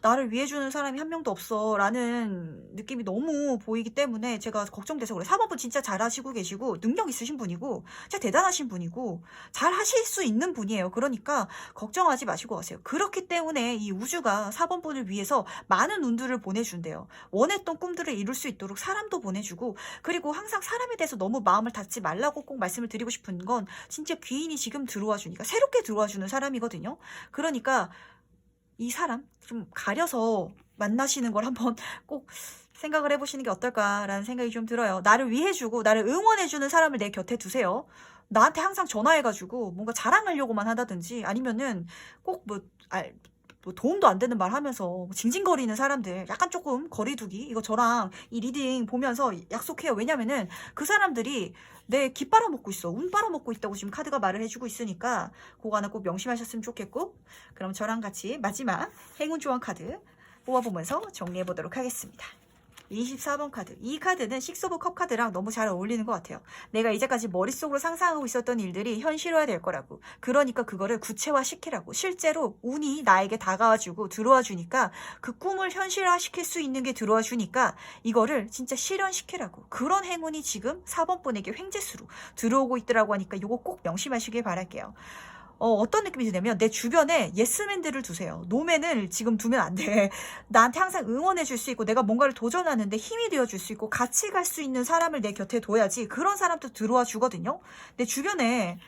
나를 위해주는 사람이 한 명도 없어 라는 느낌이 너무 보이기 때문에 제가 걱정돼서 그래요. 4번 분 진짜 잘하시고 계시고 능력 있으신 분이고 진짜 대단하신 분이고 잘 하실 수 있는 분이에요. 그러니까 걱정하지 마시고 가세요. 그렇기 때문에 이 우주가 4번 분을 위해서 많은 운들을 보내준대요. 원했던 꿈들을 이룰 수 있도록 사람도 보내주고, 그리고 항상 사람에 대해서 너무 마음을 닫지 말라고 꼭 말씀을 드리고 싶은 건, 진짜 귀인이 지금 들어와 주니까 새롭게 들어와 주는 사람이거든요. 그러니까 이 사람 좀 가려서 만나시는 걸 한번 꼭 생각을 해보시는 게 어떨까라는 생각이 좀 들어요. 나를 위해주고 나를 응원해주는 사람을 내 곁에 두세요. 나한테 항상 전화해가지고 뭔가 자랑하려고만 하다든지 아니면은 꼭 뭐 도움도 안 되는 말 하면서 뭐 징징거리는 사람들 약간 조금 거리두기, 이거 저랑 이 리딩 보면서 약속해요. 왜냐면은 그 사람들이 내 기 빨아먹고 있어, 운 빨아먹고 있다고 지금 카드가 말을 해주고 있으니까 그거 하나 꼭 명심하셨으면 좋겠고, 그럼 저랑 같이 마지막 행운 조언 카드 뽑아보면서 정리해 보도록 하겠습니다. 24번 카드. 이 카드는 식스 오브 컵 카드랑 너무 잘 어울리는 것 같아요. 내가 이제까지 머릿속으로 상상하고 있었던 일들이 현실화 될 거라고. 그러니까 그거를 구체화 시키라고. 실제로 운이 나에게 다가와주고 들어와 주니까 그 꿈을 현실화 시킬 수 있는 게 들어와 주니까 이거를 진짜 실현시키라고. 그런 행운이 지금 4번 분에게 횡재수로 들어오고 있더라고 하니까 이거 꼭 명심하시길 바랄게요. 어떤 느낌이 드냐면 내 주변에 예스맨들을 두세요. 노맨을 지금 두면 안 돼. 나한테 항상 응원해 줄 수 있고 내가 뭔가를 도전하는데 힘이 되어 줄 수 있고 같이 갈 수 있는 사람을 내 곁에 둬야지 그런 사람도 들어와 주거든요. 내 주변에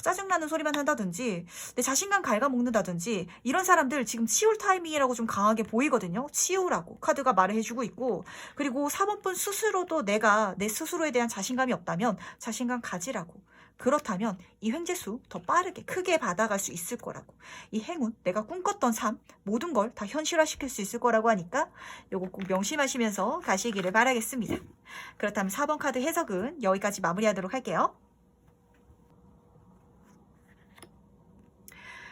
짜증나는 소리만 한다든지 내 자신감 갉아먹는다든지 이런 사람들 지금 치울 타이밍이라고 좀 강하게 보이거든요. 치우라고 카드가 말을 해주고 있고, 그리고 4번분 스스로도 내가 내 스스로에 대한 자신감이 없다면 자신감 가지라고. 그렇다면 이 횡재수 더 빠르게 크게 받아갈 수 있을 거라고. 이 행운, 내가 꿈꿨던 삶, 모든 걸 다 현실화시킬 수 있을 거라고 하니까 요거 꼭 명심하시면서 가시기를 바라겠습니다. 그렇다면 4번 카드 해석은 여기까지 마무리하도록 할게요.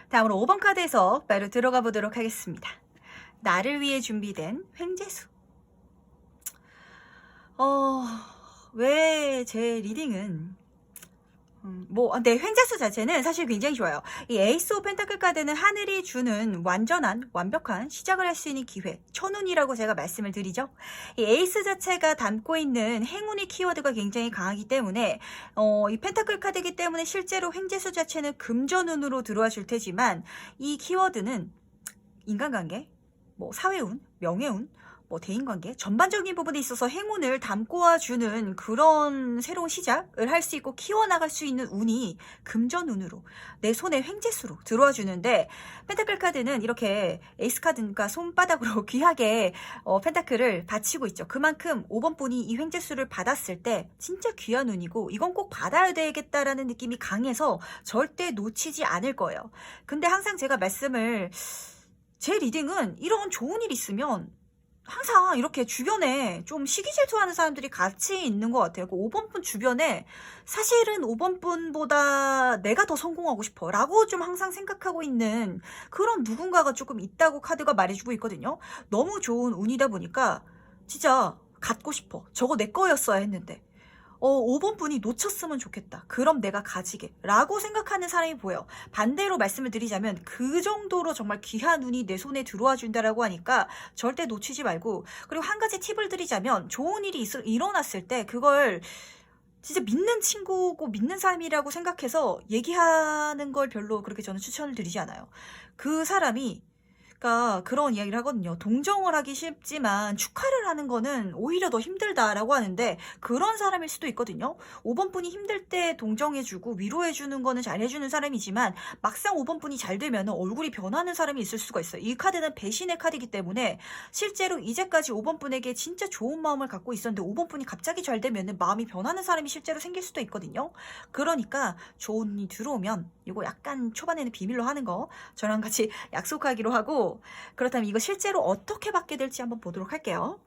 다음으로 5번 카드 해석 바로 들어가 보도록 하겠습니다. 나를 위해 준비된 횡재수. 왜 제 리딩은 네, 횡재수 자체는 사실 굉장히 좋아요. 이 에이스 오브 펜타클 카드는 하늘이 주는 완전한, 완벽한 시작을 할 수 있는 기회, 천운이라고 제가 말씀을 드리죠. 이 에이스 자체가 담고 있는 행운의 키워드가 굉장히 강하기 때문에 이 펜타클 카드이기 때문에 실제로 횡재수 자체는 금전운으로 들어와 줄 테지만 이 키워드는 인간관계, 사회운, 명예운, 대인관계 전반적인 부분에 있어서 행운을 담고 와주는 그런 새로운 시작을 할 수 있고 키워나갈 수 있는 운이 금전운으로 내 손에 횡재수로 들어와 주는데, 펜타클 카드는 이렇게 에이스 카드니까 손바닥으로 귀하게 펜타클을 받치고 있죠. 그만큼 5번 분이 이 횡재수를 받았을 때 진짜 귀한 운이고 이건 꼭 받아야 되겠다라는 느낌이 강해서 절대 놓치지 않을 거예요. 근데 항상 제가 말씀을, 제 리딩은 이런 좋은 일 있으면 항상 이렇게 주변에 좀 시기 질투하는 사람들이 같이 있는 것 같아요. 그 5번 분 주변에 사실은 5번 분보다 내가 더 성공하고 싶어 라고 좀 항상 생각하고 있는 그런 누군가가 조금 있다고 카드가 말해주고 있거든요. 너무 좋은 운이다 보니까 진짜 갖고 싶어. 저거 내 거였어야 했는데 5번 분이 놓쳤으면 좋겠다. 그럼 내가 가지게 라고 생각하는 사람이 보여. 반대로 말씀을 드리자면 그 정도로 정말 귀한 운이 내 손에 들어와 준다라고 하니까 절대 놓치지 말고, 그리고 한 가지 팁을 드리자면 좋은 일이 일어났을 때 그걸 진짜 믿는 친구고 믿는 사람이라고 생각해서 얘기하는 걸 별로 그렇게 저는 추천을 드리지 않아요. 그 사람이 그런 이야기를 하거든요. 동정을 하기 쉽지만 축하를 하는 거는 오히려 더 힘들다라고 하는데 그런 사람일 수도 있거든요. 5번 분이 힘들 때 동정해주고 위로해주는 거는 잘해주는 사람이지만 막상 5번 분이 잘 되면 얼굴이 변하는 사람이 있을 수가 있어요. 이 카드는 배신의 카드이기 때문에 실제로 이제까지 5번 분에게 진짜 좋은 마음을 갖고 있었는데 5번 분이 갑자기 잘 되면 마음이 변하는 사람이 실제로 생길 수도 있거든요. 그러니까 좋은 일이 들어오면 이거 약간 초반에는 비밀로 하는 거 저랑 같이 약속하기로 하고, 그렇다면 이거 실제로 어떻게 받게 될지 한번 보도록 할게요.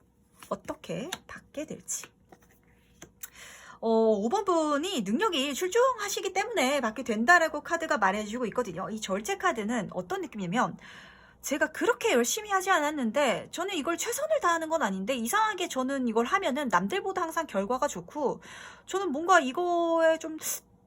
어떻게 받게 될지. 5번 분이 능력이 출중하시기 때문에 받게 된다라고 카드가 말해주고 있거든요. 이 절제 카드는 어떤 느낌이냐면, 제가 그렇게 열심히 하지 않았는데 저는 이걸 최선을 다하는 건 아닌데 이상하게 저는 이걸 하면은 남들보다 항상 결과가 좋고 저는 뭔가 이거에 좀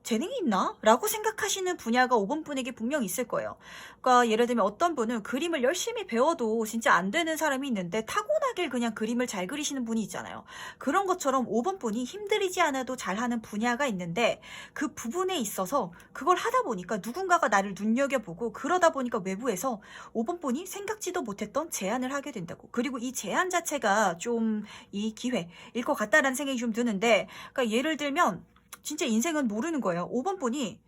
재능이 있나? 라고 생각하시는 분야가 5번 분에게 분명히 있을 거예요. 그러니까 예를 들면 어떤 분은 그림을 열심히 배워도 진짜 안 되는 사람이 있는데 타고나길 그냥 그림을 잘 그리시는 분이 있잖아요. 그런 것처럼 5번 분이 힘들이지 않아도 잘하는 분야가 있는데 그 부분에 있어서 그걸 하다 보니까 누군가가 나를 눈여겨보고 그러다 보니까 외부에서 5번 분이 생각지도 못했던 제안을 하게 된다고. 그리고 이 제안 자체가 좀 이 기회일 것 같다라는 생각이 좀 드는데, 그러니까 예를 들면 진짜 인생은 모르는 거예요. 5번 분이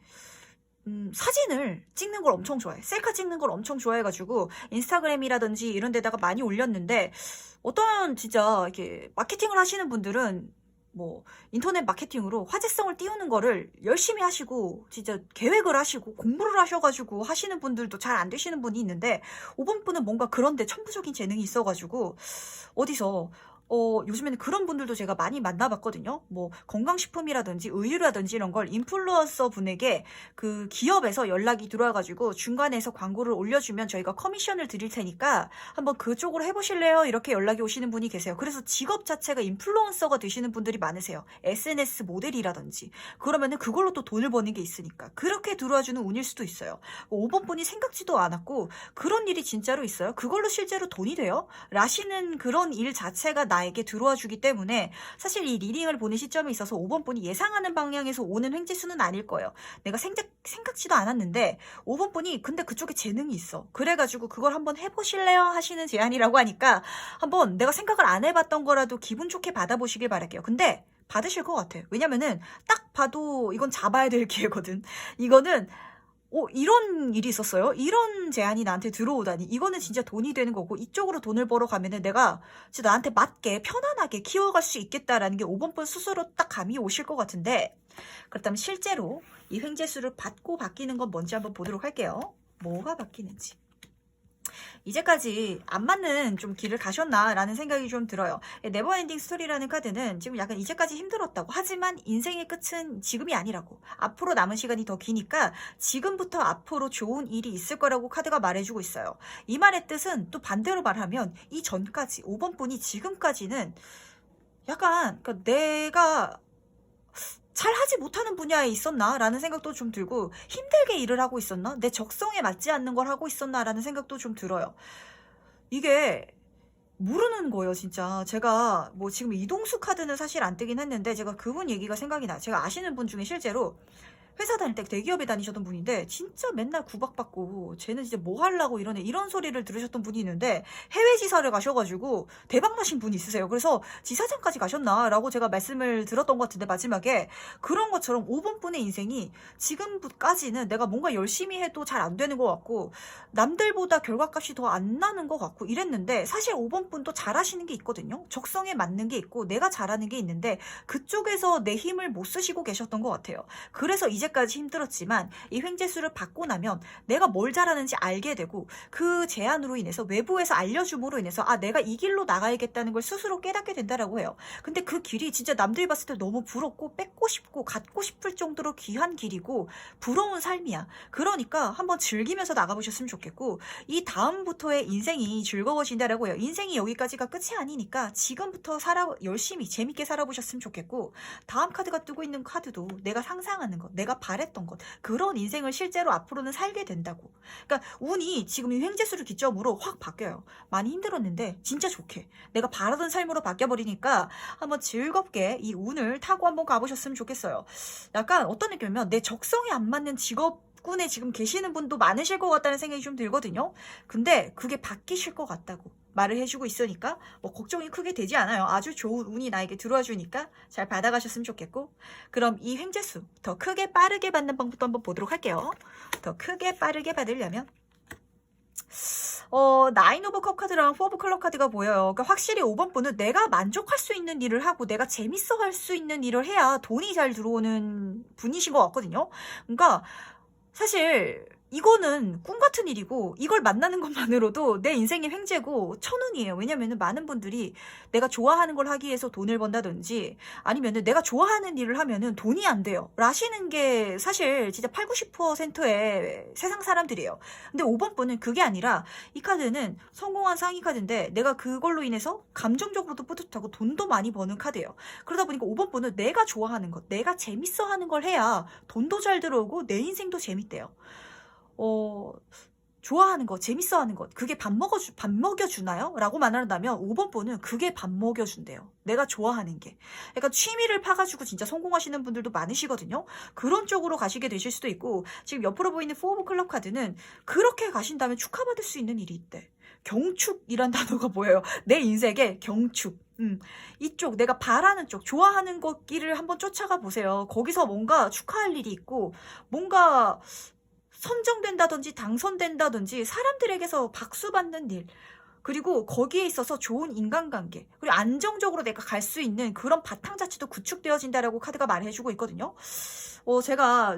사진을 찍는 걸 엄청 좋아해. 셀카 찍는 걸 엄청 좋아해가지고 인스타그램이라든지 이런 데다가 많이 올렸는데, 어떤 진짜 이렇게 마케팅을 하시는 분들은 인터넷 마케팅으로 화제성을 띄우는 거를 열심히 하시고 진짜 계획을 하시고 공부를 하셔가지고 하시는 분들도 잘 안 되시는 분이 있는데 5번 분은 뭔가 그런데 천부적인 재능이 있어가지고 어디서 요즘에는 그런 분들도 제가 많이 만나봤거든요. 건강식품이라든지 의류라든지 이런 걸 인플루언서 분에게 그 기업에서 연락이 들어와가지고 중간에서 광고를 올려주면 저희가 커미션을 드릴 테니까 한번 그쪽으로 해보실래요? 이렇게 연락이 오시는 분이 계세요. 그래서 직업 자체가 인플루언서가 되시는 분들이 많으세요. SNS 모델이라든지. 그러면은 그걸로 또 돈을 버는 게 있으니까. 그렇게 들어와주는 운일 수도 있어요. 5번 분이 생각지도 않았고 그런 일이 진짜로 있어요. 그걸로 실제로 돈이 돼요? 라시는 그런 일 자체가 나에게 들어와 주기 때문에 사실 이 리딩을 보는 시점에 있어서 5번 분이 예상하는 방향에서 오는 횡재수는 아닐 거예요. 내가 생각지도 않았는데 5번 분이 근데 그쪽에 재능이 있어. 그래가지고 그걸 한번 해보실래요? 하시는 제안이라고 하니까 한번 내가 생각을 안 해봤던 거라도 기분 좋게 받아보시길 바랄게요. 근데 받으실 것 같아요. 왜냐면은 딱 봐도 이건 잡아야 될 기회거든. 이거는 이런 일이 있었어요? 이런 제안이 나한테 들어오다니. 이거는 진짜 돈이 되는 거고, 이쪽으로 돈을 벌어 가면은 내가 진짜 나한테 맞게 편안하게 키워갈 수 있겠다라는 게 5번 분 스스로 딱 감이 오실 것 같은데, 그렇다면 실제로 이 횡재수를 받고 바뀌는 건 뭔지 한번 보도록 할게요. 뭐가 바뀌는지. 이제까지 안 맞는 좀 길을 가셨나라는 생각이 좀 들어요. 네버엔딩 스토리라는 카드는 지금 약간 이제까지 힘들었다고, 하지만 인생의 끝은 지금이 아니라고, 앞으로 남은 시간이 더 기니까 지금부터 앞으로 좋은 일이 있을 거라고 카드가 말해주고 있어요. 이 말의 뜻은 또 반대로 말하면 이 전까지 5번 분이 지금까지는 약간 그러니까 내가 잘 하지 못하는 분야에 있었나? 라는 생각도 좀 들고, 힘들게 일을 하고 있었나? 내 적성에 맞지 않는 걸 하고 있었나? 라는 생각도 좀 들어요. 이게 모르는 거예요, 진짜. 제가 뭐 지금 이동수 카드는 사실 안 뜨긴 했는데, 제가 그분 얘기가 생각이 나요. 제가 아시는 분 중에 실제로 회사 다닐 때 대기업에 다니셨던 분인데 진짜 맨날 구박받고 쟤는 진짜 뭐 하려고 이러네 이런 소리를 들으셨던 분이 있는데, 해외 지사를 가셔가지고 대박나신 분이 있으세요. 그래서 지사장까지 가셨나 라고 제가 말씀을 들었던 것 같은데, 마지막에 그런 것처럼 5번 분의 인생이 지금까지는 내가 뭔가 열심히 해도 잘 안 되는 것 같고 남들보다 결과값이 더 안 나는 것 같고 이랬는데, 사실 5번 분도 잘하시는 게 있거든요. 적성에 맞는 게 있고 내가 잘하는 게 있는데 그쪽에서 내 힘을 못 쓰시고 계셨던 것 같아요. 그래서 이제까지 힘들었지만 이 횡재수를 받고 나면 내가 뭘 잘하는지 알게 되고, 그 제안으로 인해서 외부에서 알려줌으로 인해서 내가 이 길로 나가야겠다는 걸 스스로 깨닫게 된다라고 해요. 근데 그 길이 진짜 남들이 봤을 때 너무 부럽고 뺏고 싶고 갖고 싶을 정도로 귀한 길이고 부러운 삶이야. 그러니까 한번 즐기면서 나가보셨으면 좋겠고, 이 다음부터의 인생이 즐거워진다라고 해요. 인생이 여기까지가 끝이 아니니까 지금부터 열심히 재밌게 살아보셨으면 좋겠고, 다음 카드가 뜨고 있는 카드도 내가 상상하는 것, 내가 바랬던 것, 그런 인생을 실제로 앞으로는 살게 된다고. 그러니까 운이 지금 이 횡재수를 기점으로 확 바뀌어요. 많이 힘들었는데 진짜 좋게 내가 바라던 삶으로 바뀌어버리니까 한번 즐겁게 이 운을 타고 한번 가보셨으면 좋겠어요. 약간 어떤 느낌이면 내 적성에 안 맞는 직업군에 지금 계시는 분도 많으실 것 같다는 생각이 좀 들거든요. 근데 그게 바뀌실 것 같다고 말을 해주고 있으니까 뭐 걱정이 크게 되지 않아요. 아주 좋은 운이 나에게 들어와 주니까 잘 받아가셨으면 좋겠고, 그럼 이 횡재수 더 크게 빠르게 받는 방법도 한번 보도록 할게요. 더 크게 빠르게 받으려면 나인 오브 컵 카드랑 포 오브 클럽 카드가 보여요. 그러니까 확실히 5번 분은 내가 만족할 수 있는 일을 하고 내가 재밌어 할 수 있는 일을 해야 돈이 잘 들어오는 분이신 것 같거든요. 그러니까 사실 이거는 꿈 같은 일이고, 이걸 만나는 것만으로도 내 인생의 횡재고 천운이에요. 왜냐면은 많은 분들이 내가 좋아하는 걸 하기 위해서 돈을 번다든지, 아니면은 내가 좋아하는 일을 하면은 돈이 안 돼요 라시는 게 사실 진짜 8, 90%의 세상 사람들이에요. 근데 5번 분은 그게 아니라, 이 카드는 성공한 상위 카드인데 내가 그걸로 인해서 감정적으로도 뿌듯하고 돈도 많이 버는 카드예요. 그러다 보니까 5번 분은 내가 좋아하는 것, 내가 재밌어 하는 걸 해야 돈도 잘 들어오고 내 인생도 재밌대요. 좋아하는 것, 재밌어 하는 것, 그게 밥 먹여주나요? 라고 말한다면 5번 분은 그게 밥 먹여준대요. 내가 좋아하는 게. 약간 취미를 파가지고 진짜 성공하시는 분들도 많으시거든요. 그런 쪽으로 가시게 되실 수도 있고, 지금 옆으로 보이는 포 오브 클럽 카드는 그렇게 가신다면 축하받을 수 있는 일이 있대. 경축이란 단어가 뭐예요? 내 인생의 경축. 이쪽 내가 바라는 쪽, 좋아하는 것 길을 한번 쫓아가 보세요. 거기서 뭔가 축하할 일이 있고, 뭔가 선정된다든지 당선된다든지 사람들에게서 박수 받는 일, 그리고 거기에 있어서 좋은 인간관계, 그리고 안정적으로 내가 갈 수 있는 그런 바탕 자체도 구축되어진다라고 카드가 말해주고 있거든요.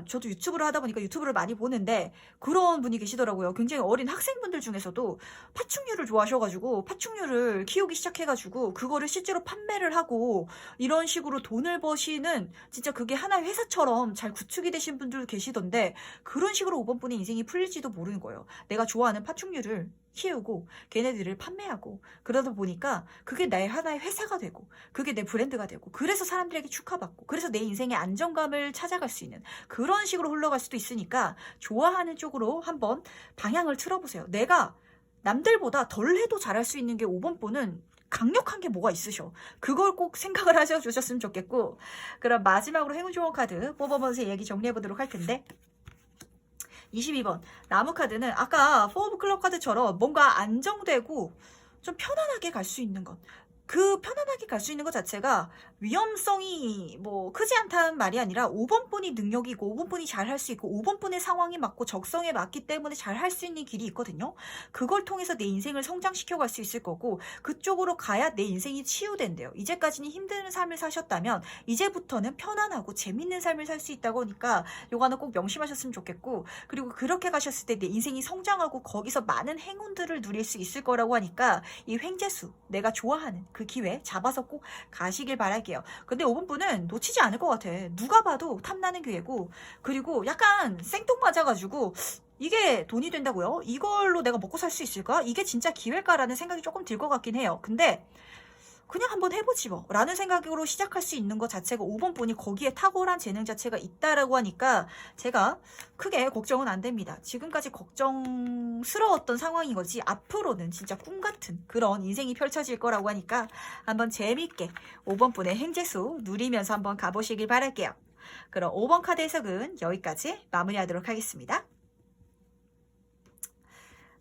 저도 유튜브를 하다 보니까 유튜브를 많이 보는데 그런 분이 계시더라고요. 굉장히 어린 학생분들 중에서도 파충류를 좋아하셔가지고 파충류를 키우기 시작해가지고 그거를 실제로 판매를 하고 이런 식으로 돈을 버시는, 진짜 그게 하나의 회사처럼 잘 구축이 되신 분들 계시던데, 그런 식으로 5번 분의 인생이 풀릴지도 모르는 거예요. 내가 좋아하는 파충류를 키우고 걔네들을 판매하고 그러다 보니까 그게 나의 하나의 회사가 되고 그게 내 브랜드가 되고, 그래서 사람들에게 축하받고, 그래서 내 인생의 안정감을 찾아갈 수 있는 그런 식으로 흘러갈 수도 있으니까 좋아하는 쪽으로 한번 방향을 틀어보세요. 내가 남들보다 덜 해도 잘할 수 있는 게 5번 분은 강력한 게 뭐가 있으셔. 그걸 꼭 생각을 하셔 주셨으면 좋겠고, 그럼 마지막으로 행운 좋은 카드 뽑아보면서 얘기 정리해 보도록 할 텐데, 22번 나무 카드는 아까 포 오브 클럽 카드처럼 뭔가 안정되고 좀 편안하게 갈 수 있는 것, 그 편안하게 갈 수 있는 것 자체가 위험성이 뭐 크지 않다는 말이 아니라 5번 분이 능력이고 5번 분이 잘 할 수 있고 5번 분의 상황이 맞고 적성에 맞기 때문에 잘 할 수 있는 길이 있거든요. 그걸 통해서 내 인생을 성장시켜 갈 수 있을 거고 그쪽으로 가야 내 인생이 치유된대요. 이제까지는 힘든 삶을 사셨다면 이제부터는 편안하고 재밌는 삶을 살 수 있다고 하니까 요거 하나 꼭 명심하셨으면 좋겠고, 그리고 그렇게 가셨을 때 내 인생이 성장하고 거기서 많은 행운들을 누릴 수 있을 거라고 하니까 이 횡재수, 내가 좋아하는 그 기회 잡아서 꼭 가시길 바랄게요. 근데 5번 분은 놓치지 않을 것 같아. 누가 봐도 탐나는 기회고, 그리고 약간 생뚱맞아가지고 이게 돈이 된다고요? 이걸로 내가 먹고 살 수 있을까? 이게 진짜 기회일까라는 생각이 조금 들 것 같긴 해요. 근데 그냥 한번 해보지 뭐 라는 생각으로 시작할 수 있는 것 자체가 5번 분이 거기에 탁월한 재능 자체가 있다라고 하니까 제가 크게 걱정은 안 됩니다. 지금까지 걱정스러웠던 상황인 거지 앞으로는 진짜 꿈 같은 그런 인생이 펼쳐질 거라고 하니까 한번 재밌게 5번 분의 행재수 누리면서 한번 가보시길 바랄게요. 그럼 5번 카드 해석은 여기까지 마무리하도록 하겠습니다.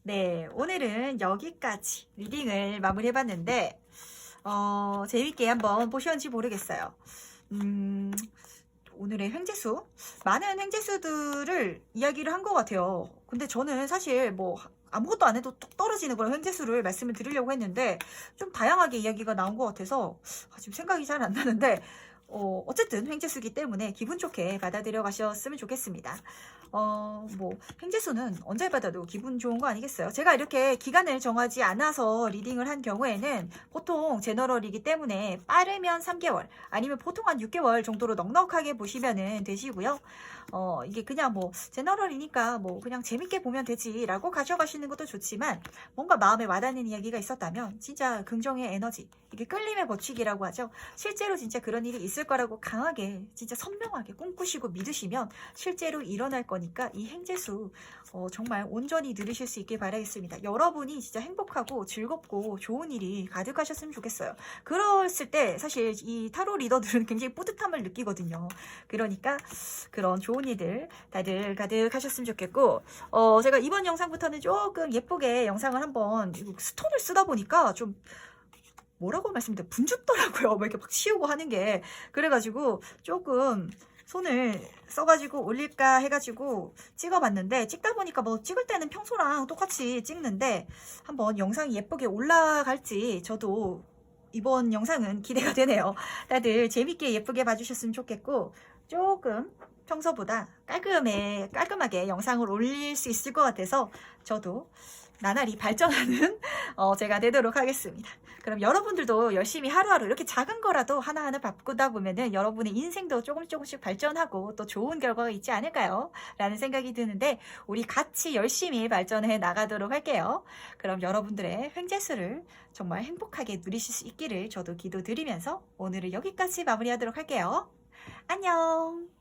네, 오늘은 여기까지 리딩을 마무리해봤는데 재밌게 한번 보셨는지 모르겠어요. 오늘의 횡재수, 많은 횡재수들을 이야기를 한 것 같아요. 근데 저는 사실 뭐 아무것도 안 해도 뚝 떨어지는 그런 횡재수를 말씀을 드리려고 했는데 좀 다양하게 이야기가 나온 것 같아서 지금 생각이 잘 안 나는데 어쨌든 횡재수기 때문에 기분 좋게 받아들여 가셨으면 좋겠습니다. 뭐 횡재수는 언제 받아도 기분 좋은 거 아니겠어요? 제가 이렇게 기간을 정하지 않아서 리딩을 한 경우에는 보통 제너럴이기 때문에 빠르면 3개월 아니면 보통 한 6개월 정도로 넉넉하게 보시면 되시고요. 이게 그냥 뭐 제너럴이니까 뭐 그냥 재밌게 보면 되지라고 가져가시는 것도 좋지만, 뭔가 마음에 와닿는 이야기가 있었다면 진짜 긍정의 에너지, 이게 끌림의 법칙이라고 하죠. 실제로 진짜 그런 일이 있을 거라고 강하게 진짜 선명하게 꿈꾸시고 믿으시면 실제로 일어날 거니까 이 행재수 정말 온전히 누리실 수 있길 바라겠습니다. 여러분이 진짜 행복하고 즐겁고 좋은 일이 가득하셨으면 좋겠어요. 그랬을 때 사실 이 타로 리더들은 굉장히 뿌듯함을 느끼거든요. 그러니까 그런 좋은 일들 다들 가득하셨으면 좋겠고, 제가 이번 영상부터는 조금 예쁘게 영상을 한번 스톤을 쓰다 보니까 좀 뭐라고 말씀드려요? 분죽더라고요. 뭐 이렇게 막 치우고 하는 게. 그래가지고 조금 손을 써가지고 올릴까 해가지고 찍어봤는데, 찍다 보니까 뭐 찍을 때는 평소랑 똑같이 찍는데 한번 영상이 예쁘게 올라갈지 저도 이번 영상은 기대가 되네요. 다들 재밌게 예쁘게 봐주셨으면 좋겠고, 조금 평소보다 깔끔하게 영상을 올릴 수 있을 것 같아서 저도 나날이 발전하는 제가 되도록 하겠습니다. 그럼 여러분들도 열심히 하루하루 이렇게 작은 거라도 하나하나 바꾸다 보면은 여러분의 인생도 조금씩 발전하고 또 좋은 결과가 있지 않을까요? 라는 생각이 드는데, 우리 같이 열심히 발전해 나가도록 할게요. 그럼 여러분들의 횡재수를 정말 행복하게 누리실 수 있기를 저도 기도드리면서 오늘은 여기까지 마무리하도록 할게요. 안녕!